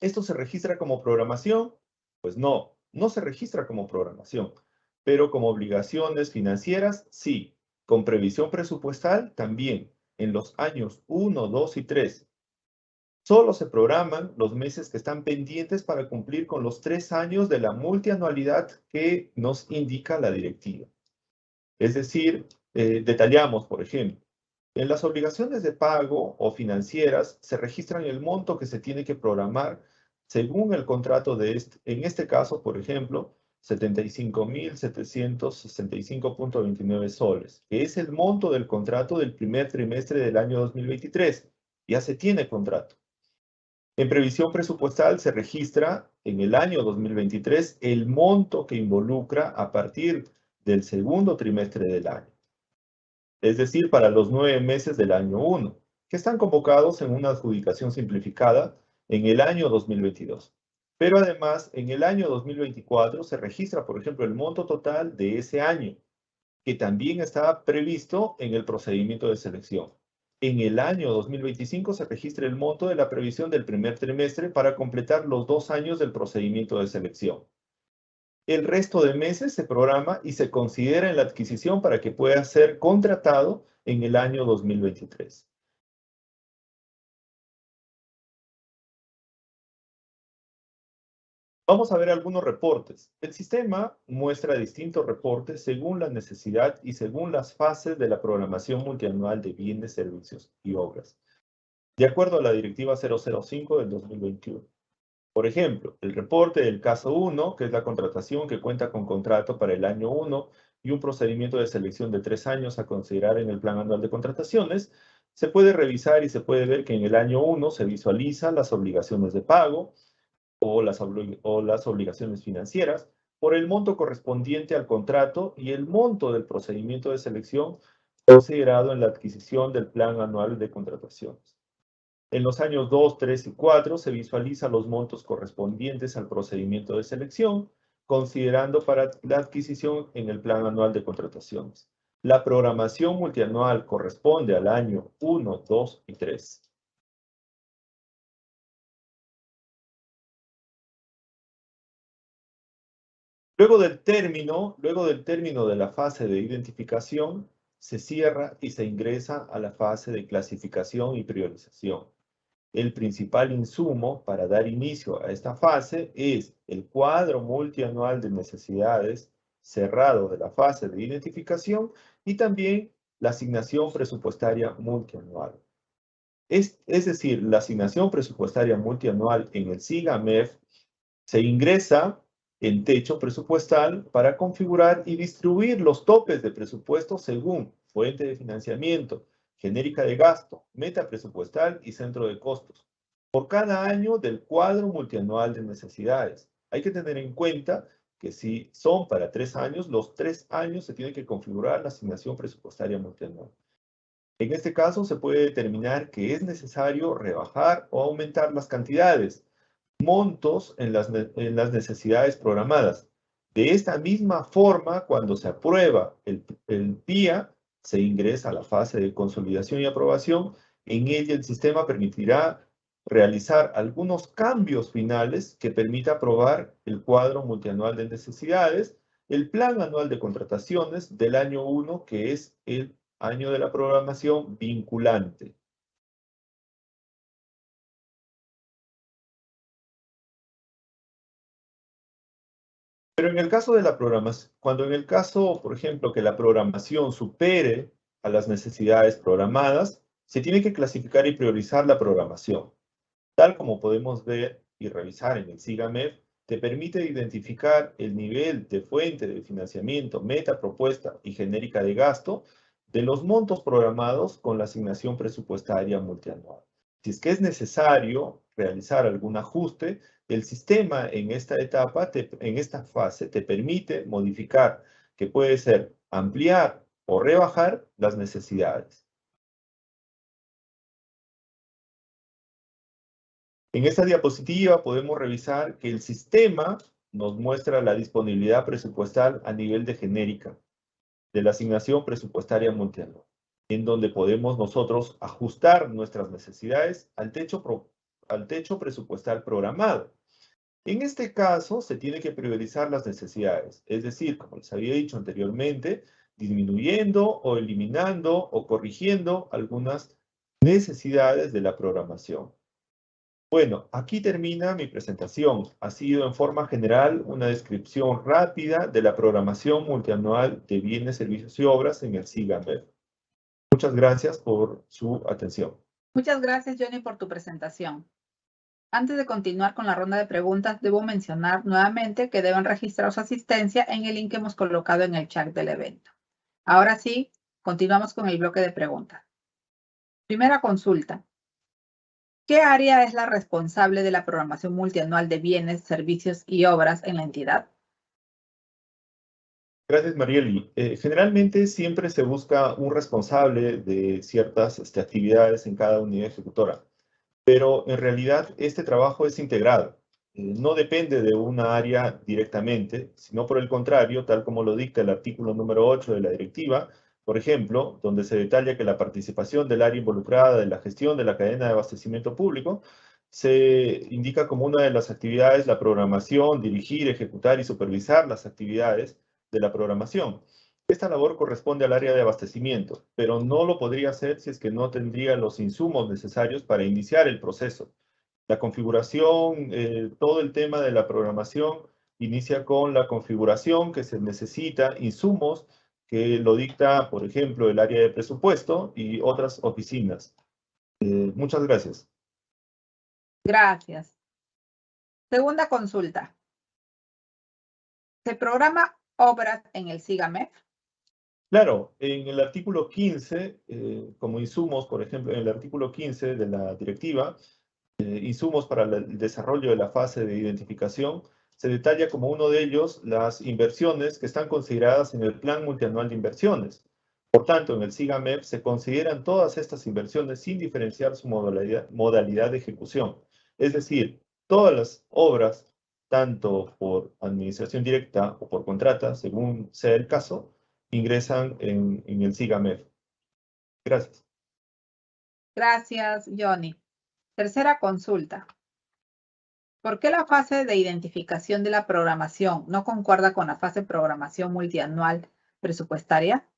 ¿Esto se registra como programación? Pues no, no se registra como programación, pero como obligaciones financieras, sí. Con previsión presupuestal, también. En los años 1, 2 y 3. Solo se programan los meses que están pendientes para cumplir con los 3 años de la multianualidad que nos indica la directiva. Es decir, detallamos, por ejemplo, en las obligaciones de pago o financieras se registran el monto que se tiene que programar según el contrato en este caso, por ejemplo, 75.765.29 soles, que es el monto del contrato del primer trimestre del año 2023. Ya se tiene contrato. En previsión presupuestal se registra en el año 2023 el monto que involucra a partir del segundo trimestre del año, es decir, para los 9 meses del año 1, que están convocados en una adjudicación simplificada en el año 2022. Pero además, en el año 2024 se registra, por ejemplo, el monto total de ese año, que también está previsto en el procedimiento de selección. En el año 2025 se registra el monto de la previsión del primer trimestre para completar los 2 años del procedimiento de selección. El resto de meses se programa y se considera en la adquisición para que pueda ser contratado en el año 2023. Vamos a ver algunos reportes. El sistema muestra distintos reportes según la necesidad y según las fases de la programación multianual de bienes, servicios y obras, de acuerdo a la Directiva 005 del 2021. Por ejemplo, el reporte del caso 1, que es la contratación que cuenta con contrato para el año 1 y un procedimiento de selección de 3 años a considerar en el Plan Anual de Contrataciones, se puede revisar y se puede ver que en el año 1 se visualizan las obligaciones de pago o las obligaciones financieras por el monto correspondiente al contrato y el monto del procedimiento de selección considerado en la adquisición del Plan Anual de Contrataciones. En los años 2, 3 y 4 se visualizan los montos correspondientes al procedimiento de selección, considerando para la adquisición en el Plan Anual de Contrataciones. La programación multianual corresponde al año 1, 2 y 3. Luego del término de la fase de identificación, se cierra y se ingresa a la fase de clasificación y priorización. El principal insumo para dar inicio a esta fase es el cuadro multianual de necesidades cerrado de la fase de identificación y también la asignación presupuestaria multianual. Es decir, la asignación presupuestaria multianual en el SIGA-MEF se ingresa en techo presupuestal para configurar y distribuir los topes de presupuesto según fuente de financiamiento, genérica de gasto, meta presupuestal y centro de costos, por cada año del cuadro multianual de necesidades. Hay que tener en cuenta que si son para 3 años, los 3 años se tiene que configurar la asignación presupuestaria multianual. En este caso se puede determinar que es necesario rebajar o aumentar las cantidades, montos en las necesidades programadas. De esta misma forma, cuando se aprueba el PIA, se ingresa a la fase de consolidación y aprobación. En ella el sistema permitirá realizar algunos cambios finales que permita aprobar el cuadro multianual de necesidades, el plan anual de contrataciones del año 1, que es el año de la programación vinculante. Pero en el caso de la programación, cuando en el caso, por ejemplo, que la programación supere a las necesidades programadas, se tiene que clasificar y priorizar la programación. Tal como podemos ver y revisar en el SIGAMEF, te permite identificar el nivel de fuente de financiamiento, meta, propuesta y genérica de gasto de los montos programados con la asignación presupuestaria multianual. Si es que es necesario realizar algún ajuste, el sistema en esta etapa, en esta fase, te permite modificar, que puede ser ampliar o rebajar las necesidades. En esta diapositiva podemos revisar que el sistema nos muestra la disponibilidad presupuestal a nivel de genérica de la asignación presupuestaria multianual, en donde podemos nosotros ajustar nuestras necesidades al techo presupuestal programado. En este caso, se tiene que priorizar las necesidades, es decir, como les había dicho anteriormente, disminuyendo o eliminando o corrigiendo algunas necesidades de la programación. Bueno, aquí termina mi presentación. Ha sido en forma general una descripción rápida de la programación multianual de bienes, servicios y obras en el SIGAMEF. Muchas gracias por su atención. Muchas gracias, Johnny, por tu presentación. Antes de continuar con la ronda de preguntas, debo mencionar nuevamente que deben registrar su asistencia en el link que hemos colocado en el chat del evento. Ahora sí, continuamos con el bloque de preguntas. Primera consulta. ¿Qué área es la responsable de la programación multianual de bienes, servicios y obras en la entidad? Gracias, Marieli. Generalmente siempre se busca un responsable de ciertas actividades en cada unidad ejecutora, pero en realidad este trabajo es integrado. No depende de una área directamente, sino por el contrario, tal como lo dicta el artículo número 8 de la directiva, por ejemplo, donde se detalla que la participación del área involucrada en la gestión de la cadena de abastecimiento público se indica como una de las actividades la programación, dirigir, ejecutar y supervisar las actividades de la programación. Esta labor corresponde al área de abastecimiento, pero no lo podría hacer si es que no tendría los insumos necesarios para iniciar el proceso. La configuración, todo el tema de la programación inicia con la configuración que se necesita, insumos que lo dicta, por ejemplo, el área de presupuesto y otras oficinas. Muchas gracias. Gracias. Segunda consulta. ¿Se programa obras en el SIGAMEF? Claro, en el artículo 15, como insumos, por ejemplo, en el artículo 15 de la directiva, insumos para el desarrollo de la fase de identificación, se detalla como uno de ellos las inversiones que están consideradas en el Plan Multianual de Inversiones. Por tanto, en el SIGAMEF se consideran todas estas inversiones sin diferenciar su modalidad de ejecución. Es decir, todas las obras, tanto por administración directa o por contrata, según sea el caso, ingresan en el SIGAMEF. Gracias. Gracias, Johnny. Tercera consulta. ¿Por qué la fase de identificación de la programación no concuerda con la fase de programación multianual presupuestaria?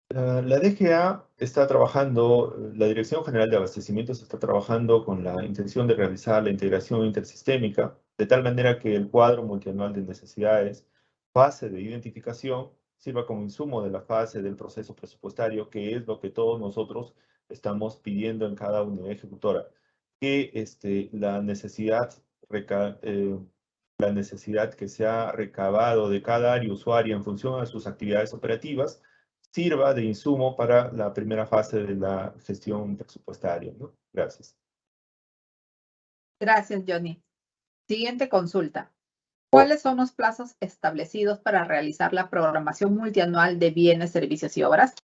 La DGA está trabajando, la Dirección General de Abastecimientos está trabajando con la intención de realizar la integración intersistémica, de tal manera que el cuadro multianual de necesidades, fase de identificación, sirva como insumo de la fase del proceso presupuestario, que es lo que todos nosotros estamos pidiendo en cada unidad ejecutora, que la necesidad que se ha recabado de cada área usuaria en función de sus actividades operativas, sirva de insumo para la primera fase de la gestión presupuestaria, ¿no? Gracias. Gracias, Johnny. Siguiente consulta. ¿Cuáles son los plazos establecidos para realizar la programación multianual de bienes, servicios y obras?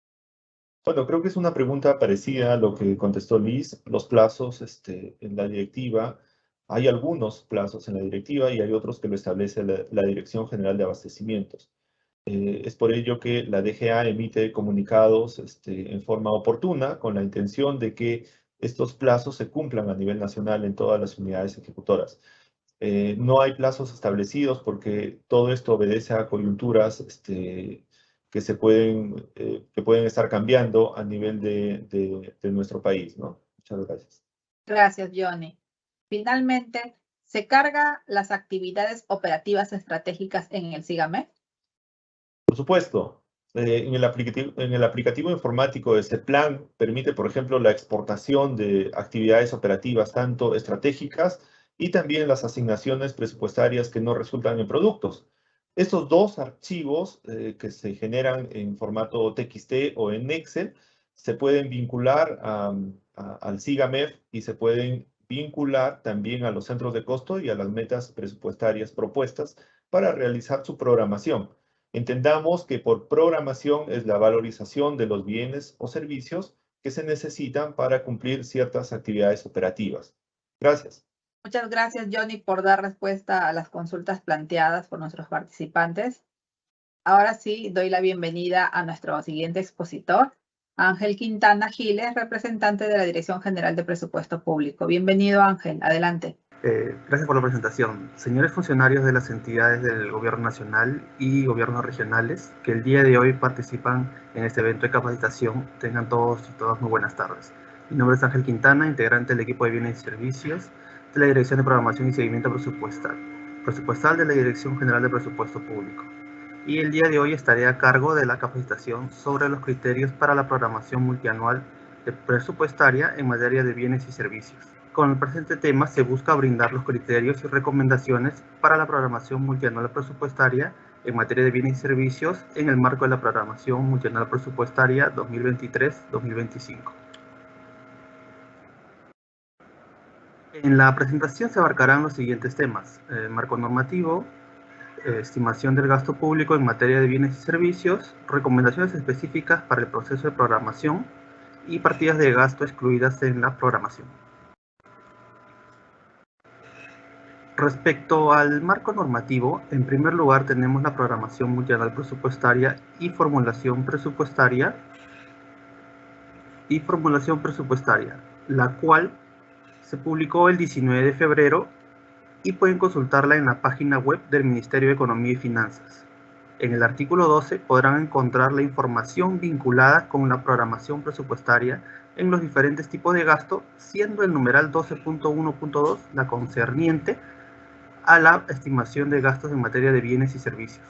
Bueno, creo que es una pregunta parecida a lo que contestó Liz. Los plazos en la directiva, hay algunos plazos en la directiva y hay otros que lo establece la Dirección General de Abastecimientos. Es por ello que la DGA emite comunicados en forma oportuna con la intención de que estos plazos se cumplan a nivel nacional en todas las unidades ejecutoras. No hay plazos establecidos porque todo esto obedece a coyunturas que pueden estar cambiando a nivel de nuestro país, ¿no? Muchas gracias. Gracias, Johnny. Finalmente, ¿se carga las actividades operativas estratégicas en el SIGAMEF? Por supuesto, En el aplicativo informático de CEPLAN permite, por ejemplo, la exportación de actividades operativas tanto estratégicas y también las asignaciones presupuestarias que no resultan en productos. Estos dos archivos que se generan en formato TXT o en Excel se pueden vincular al SIGAMEF y se pueden vincular también a los centros de costo y a las metas presupuestarias propuestas para realizar su programación. Entendamos que por programación es la valorización de los bienes o servicios que se necesitan para cumplir ciertas actividades operativas. Gracias. Muchas gracias, Johnny, por dar respuesta a las consultas planteadas por nuestros participantes. Ahora sí, doy la bienvenida a nuestro siguiente expositor, Ángel Quintana Giles, representante de la Dirección General de Presupuesto Público. Bienvenido, Ángel. Adelante. Gracias por la presentación. Señores funcionarios de las entidades del Gobierno Nacional y Gobiernos regionales que el día de hoy participan en este evento de capacitación, tengan todos y todas muy buenas tardes. Mi nombre es Ángel Quintana, integrante del equipo de Bienes y Servicios de la Dirección de Programación y Seguimiento Presupuestal de la Dirección General de Presupuesto Público. Y el día de hoy estaré a cargo de la capacitación sobre los criterios para la programación multianual presupuestaria en materia de bienes y servicios. Con el presente tema se busca brindar los criterios y recomendaciones para la programación multianual presupuestaria en materia de bienes y servicios en el marco de la programación multianual presupuestaria 2023-2025. En la presentación se abarcarán los siguientes temas: marco normativo, estimación del gasto público en materia de bienes y servicios, recomendaciones específicas para el proceso de programación y partidas de gasto excluidas en la programación. Respecto al marco normativo, en primer lugar tenemos la programación multianual presupuestaria y formulación presupuestaria, la cual se publicó el 19 de febrero y pueden consultarla en la página web del Ministerio de Economía y Finanzas. En el artículo 12 podrán encontrar la información vinculada con la programación presupuestaria en los diferentes tipos de gasto, siendo el numeral 12.1.2 la concerniente a la estimación de gastos en materia de bienes y servicios.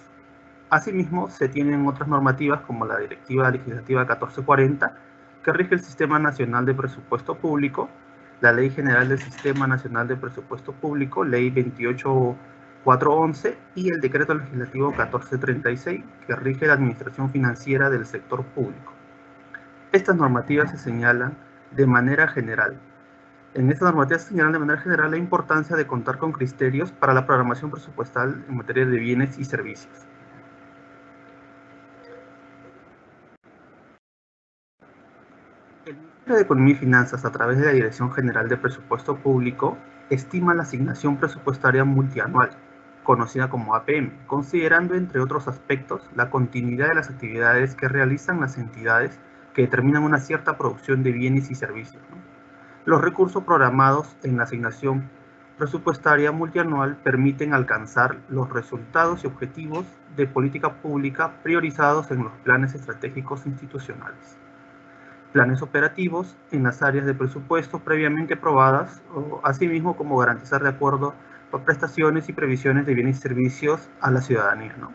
Asimismo, se tienen otras normativas como la Directiva Legislativa 1440, que rige el Sistema Nacional de Presupuesto Público, la Ley General del Sistema Nacional de Presupuesto Público, Ley 28411, y el Decreto Legislativo 1436, que rige la administración financiera del sector público. Estas normativas se señalan de manera general. En esta normativa se señala de manera general la importancia de contar con criterios para la programación presupuestal en materia de bienes y servicios. El Ministerio de Economía y Finanzas, a través de la Dirección General de Presupuesto Público, estima la asignación presupuestaria multianual, conocida como APM, considerando, entre otros aspectos, la continuidad de las actividades que realizan las entidades que determinan una cierta producción de bienes y servicios, ¿no? Los recursos programados en la asignación presupuestaria multianual permiten alcanzar los resultados y objetivos de política pública priorizados en los planes estratégicos institucionales, planes operativos en las áreas de presupuesto previamente aprobadas, asimismo como garantizar de acuerdo a prestaciones y previsiones de bienes y servicios a la ciudadanía, ¿no?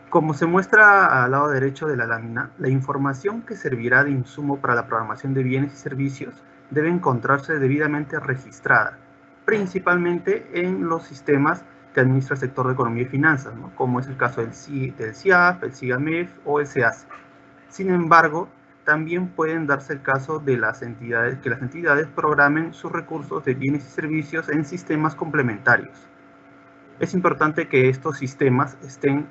Como se muestra al lado derecho de la lámina, la información que servirá de insumo para la programación de bienes y servicios debe encontrarse debidamente registrada, principalmente en los sistemas que administra el sector de economía y finanzas, ¿no? Como es el caso del CIAF, el SIGAMEF o el SEACE. Sin embargo, también pueden darse el caso de que las entidades programen sus recursos de bienes y servicios en sistemas complementarios. Es importante que estos sistemas estén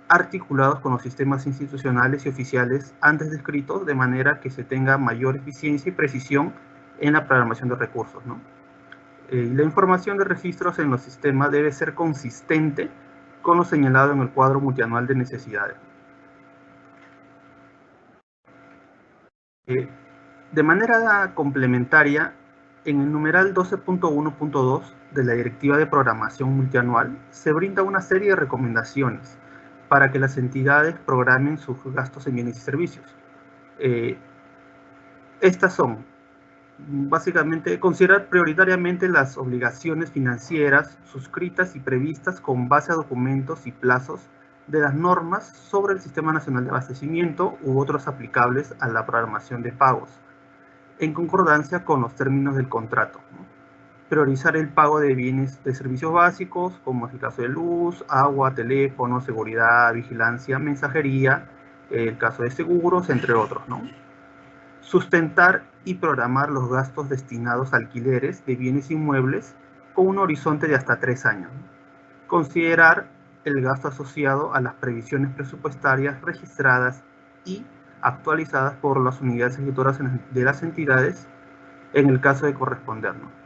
articulados con los sistemas institucionales y oficiales antes descritos, de manera que se tenga mayor eficiencia y precisión en la programación de recursos, ¿no? La información de registros en los sistemas debe ser consistente con lo señalado en el cuadro multianual de necesidades. De manera complementaria, en el numeral 12.1.2 de la Directiva de Programación Multianual se brinda una serie de recomendaciones para que las entidades programen sus gastos en bienes y servicios. Estas son, básicamente, considerar prioritariamente las obligaciones financieras suscritas y previstas con base a documentos y plazos de las normas sobre el Sistema Nacional de Abastecimiento u otros aplicables a la programación de pagos, en concordancia con los términos del contrato, ¿no? Priorizar el pago de bienes de servicios básicos, como es el caso de luz, agua, teléfono, seguridad, vigilancia, mensajería, el caso de seguros, entre otros, ¿no? Sustentar y programar los gastos destinados a alquileres de bienes inmuebles con un horizonte de hasta 3 años. Considerar el gasto asociado a las previsiones presupuestarias registradas y actualizadas por las unidades ejecutoras de las entidades en el caso de corresponder, ¿no?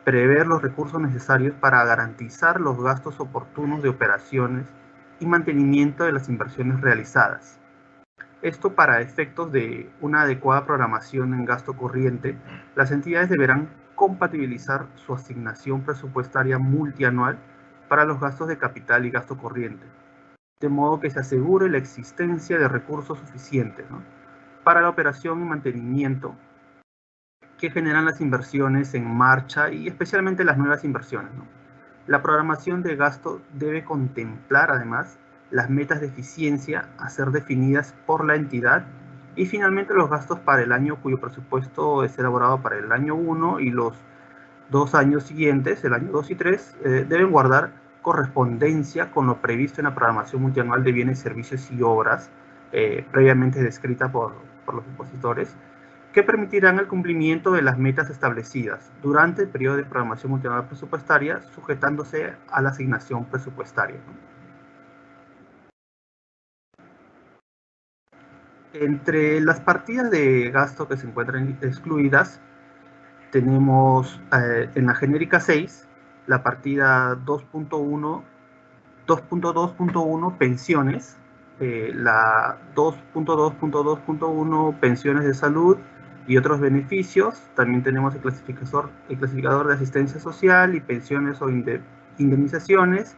Prever los recursos necesarios para garantizar los gastos oportunos de operaciones y mantenimiento de las inversiones realizadas. Esto para efectos de una adecuada programación en gasto corriente, las entidades deberán compatibilizar su asignación presupuestaria multianual para los gastos de capital y gasto corriente, de modo que se asegure la existencia de recursos suficientes, ¿no?, para la operación y mantenimiento que generan las inversiones en marcha y especialmente las nuevas inversiones, ¿no? La programación de gasto debe contemplar además las metas de eficiencia a ser definidas por la entidad y finalmente los gastos para el año cuyo presupuesto es elaborado para el año 1 y los 2 años siguientes, el año 2 y 3, deben guardar correspondencia con lo previsto en la programación multianual de bienes, servicios y obras previamente descrita por los expositores, que permitirán el cumplimiento de las metas establecidas durante el periodo de programación multianual presupuestaria, sujetándose a la asignación presupuestaria, ¿no? Entre las partidas de gasto que se encuentran excluidas, tenemos en la genérica 6, la partida 2.2.1 pensiones, la 2.2.2.1 pensiones de salud y otros beneficios. También tenemos el clasificador de asistencia social y pensiones o indemnizaciones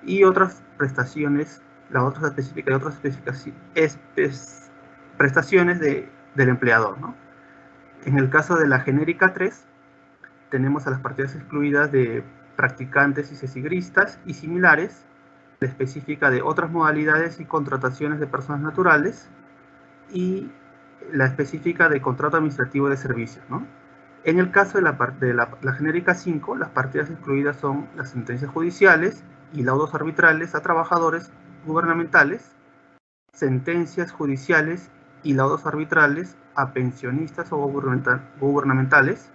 y otras prestaciones, las otras específicas y otras prestaciones del empleador, ¿no? En el caso de la genérica 3, tenemos a las partidas excluidas de practicantes y cesigristas y similares, la específica de otras modalidades y contrataciones de personas naturales y la específica de contrato administrativo de servicios, ¿no? En el caso de la genérica 5, las partidas excluidas son las sentencias judiciales y laudos arbitrales a trabajadores gubernamentales, sentencias judiciales y laudos arbitrales a pensionistas o gubernamentales,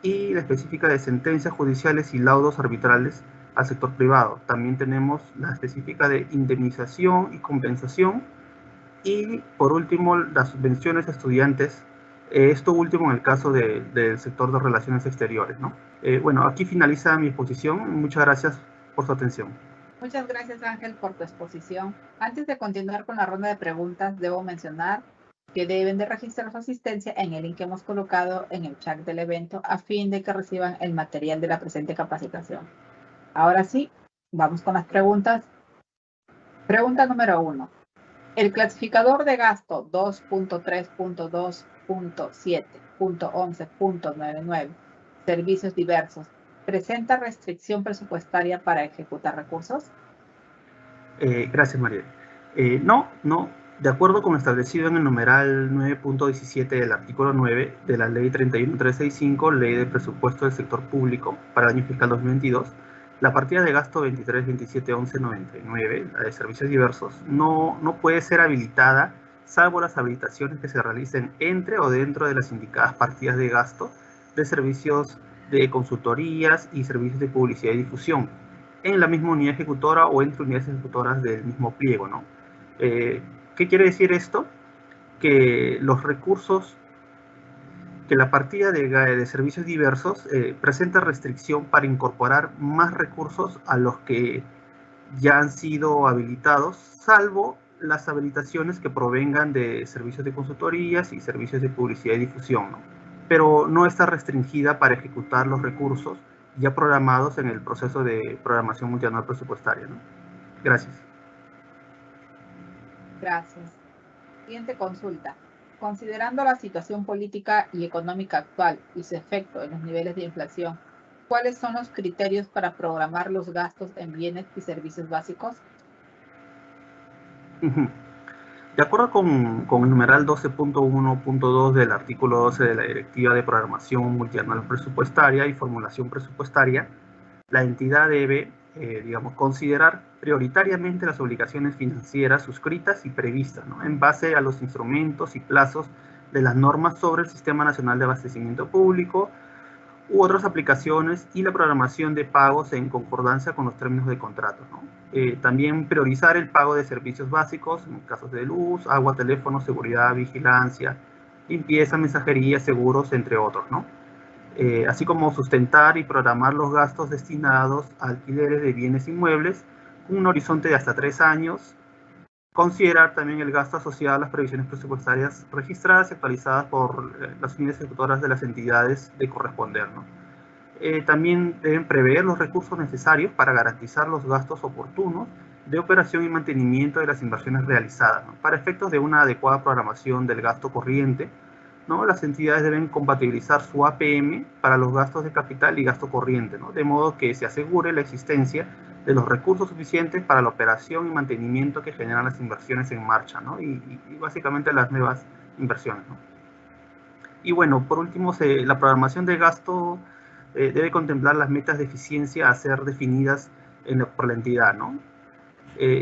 y la específica de sentencias judiciales y laudos arbitrales al sector privado. También tenemos la específica de indemnización y compensación, y por último las subvenciones a estudiantes, esto último en el caso del sector de relaciones exteriores, ¿no? Bueno, aquí finaliza mi exposición. Muchas gracias por su atención. Muchas gracias, Ángel, por tu exposición. Antes de continuar con la ronda de preguntas, debo mencionar que deben de registrar su asistencia en el link que hemos colocado en el chat del evento a fin de que reciban el material de la presente capacitación. Ahora sí, vamos con las preguntas. Pregunta número 1. El clasificador de gasto 2.3.2.7.11.99, servicios diversos, ¿presenta restricción presupuestaria para ejecutar recursos? Gracias, María. No. De acuerdo con lo establecido en el numeral 9.17 del artículo 9 de la Ley 31365, Ley de Presupuesto del Sector Público para el año fiscal 2022, la partida de gasto 23.27.11.99, la de servicios diversos, no puede ser habilitada salvo las habilitaciones que se realicen entre o dentro de las indicadas partidas de gasto de servicios de consultorías y servicios de publicidad y difusión en la misma unidad ejecutora o entre unidades ejecutoras del mismo pliego, ¿no? ¿Qué quiere decir esto? Que los recursos, que la partida de servicios diversos presenta restricción para incorporar más recursos a los que ya han sido habilitados, salvo las habilitaciones que provengan de servicios de consultorías y servicios de publicidad y difusión, ¿no? Pero no está restringida para ejecutar los recursos ya programados en el proceso de programación multianual presupuestaria, ¿no? Gracias. Gracias. Siguiente consulta. Considerando la situación política y económica actual y su efecto en los niveles de inflación, ¿cuáles son los criterios para programar los gastos en bienes y servicios básicos? De acuerdo con el numeral 12.1.2 del artículo 12 de la Directiva de Programación Multianual Presupuestaria y Formulación Presupuestaria, la entidad debe, considerar prioritariamente las obligaciones financieras suscritas y previstas, ¿no?, en base a los instrumentos y plazos de las normas sobre el Sistema Nacional de Abastecimiento Público u otras aplicaciones y la programación de pagos en concordancia con los términos de contrato, ¿no? También priorizar el pago de servicios básicos en casos de luz, agua, teléfono, seguridad, vigilancia, limpieza, mensajería, seguros, entre otros, ¿no? Así como sustentar y programar los gastos destinados a alquileres de bienes inmuebles con un horizonte de hasta 3 años. Considerar también el gasto asociado a las previsiones presupuestarias registradas y actualizadas por las unidades ejecutoras de las entidades de corresponder, ¿no? También deben prever los recursos necesarios para garantizar los gastos oportunos de operación y mantenimiento de las inversiones realizadas, ¿no? Para efectos de una adecuada programación del gasto corriente, ¿no? Las entidades deben compatibilizar su APM para los gastos de capital y gasto corriente, ¿no?, de modo que se asegure la existencia de los recursos suficientes para la operación y mantenimiento que generan las inversiones en marcha, ¿no?, y básicamente las nuevas inversiones, ¿no? Y bueno, por último, la programación de gasto debe contemplar las metas de eficiencia a ser definidas por la entidad, ¿no?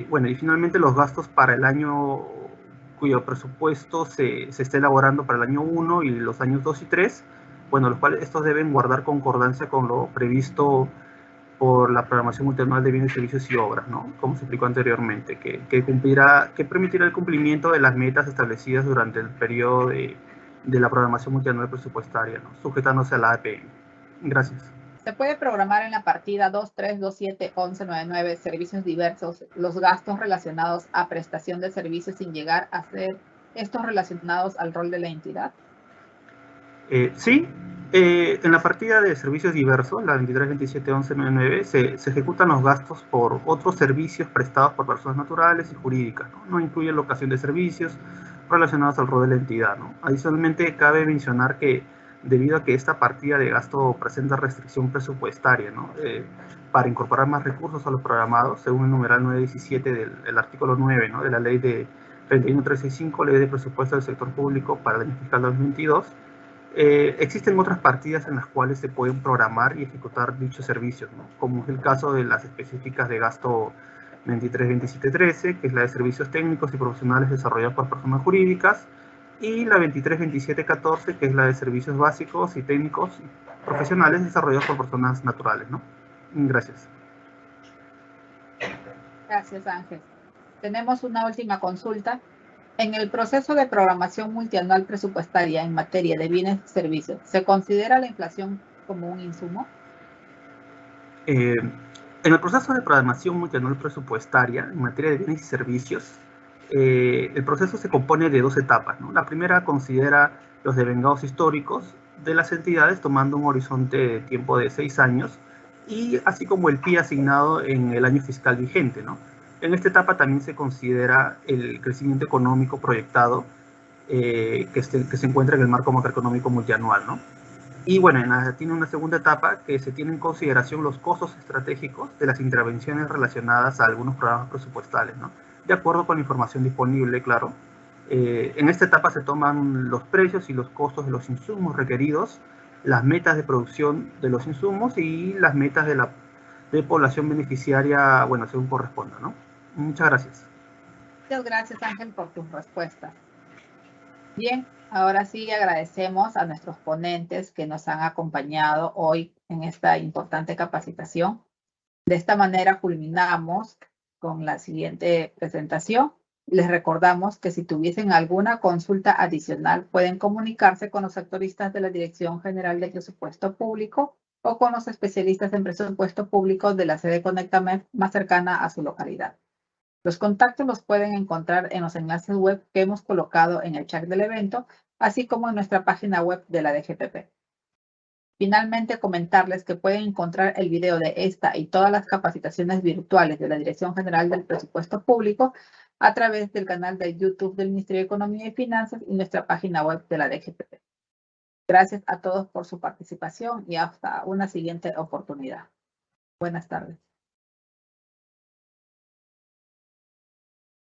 Bueno, y finalmente los gastos para el año cuyo presupuesto se esté elaborando para el año 1 y los años 2 y 3, bueno, los cuales estos deben guardar concordancia con lo previsto por la programación multianual de bienes, servicios y obras, ¿no?, como se explicó anteriormente, que permitirá el cumplimiento de las metas establecidas durante el periodo de la programación multianual presupuestaria, ¿no?, sujetándose a la APM. Gracias. Se puede programar en la partida 23271199 servicios diversos los gastos relacionados a prestación de servicios sin llegar a ser estos relacionados al rol de la entidad. Sí, en la partida de servicios diversos, la 23271199, se ejecutan los gastos por otros servicios prestados por personas naturales y jurídicas, ¿no? No incluye locación de servicios relacionados al rol de la entidad, ¿no? Adicionalmente, cabe mencionar que debido a que esta partida de gasto presenta restricción presupuestaria, ¿no?, para incorporar más recursos a los programados, según el numeral 917 del artículo 9, ¿no?, de la ley de 31365, ley de presupuesto del sector público para el año fiscal 2022, existen otras partidas en las cuales se pueden programar y ejecutar dichos servicios, ¿no?, como es el caso de las específicas de gasto 232713, que es la de servicios técnicos y profesionales desarrollados por personas jurídicas, y la 232714, que es la de servicios básicos y técnicos y profesionales desarrollados por personas naturales, ¿no? Gracias. Gracias, Ángel. Tenemos una última consulta. En el proceso de programación multianual presupuestaria en materia de bienes y servicios, ¿se considera la inflación como un insumo? En el proceso de programación multianual presupuestaria en materia de bienes y servicios, el proceso se compone de 2 etapas, ¿no? La primera considera los devengados históricos de las entidades tomando un horizonte de tiempo de 6 años y así como el PIB asignado en el año fiscal vigente, ¿no? En esta etapa también se considera el crecimiento económico proyectado que se encuentra en el marco macroeconómico multianual, ¿no? Y bueno, tiene una segunda etapa que se tiene en consideración los costos estratégicos de las intervenciones relacionadas a algunos programas presupuestales, ¿no?, de acuerdo con la información disponible, claro. En esta etapa se toman los precios y los costos de los insumos requeridos, las metas de producción de los insumos y las metas de población beneficiaria, bueno, según corresponda, ¿no? Muchas gracias. Muchas gracias, Ángel, por tus respuestas. Bien, ahora sí agradecemos a nuestros ponentes que nos han acompañado hoy en esta importante capacitación. De esta manera culminamos con la siguiente presentación. Les recordamos que si tuviesen alguna consulta adicional, pueden comunicarse con los actoristas de la Dirección General de Presupuesto Público o con los especialistas en presupuesto público de la sede Conectamed más cercana a su localidad. Los contactos los pueden encontrar en los enlaces web que hemos colocado en el chat del evento, así como en nuestra página web de la DGPP. Finalmente, comentarles que pueden encontrar el video de esta y todas las capacitaciones virtuales de la Dirección General del Presupuesto Público a través del canal de YouTube del Ministerio de Economía y Finanzas y nuestra página web de la DGPP. Gracias a todos por su participación y hasta una siguiente oportunidad. Buenas tardes.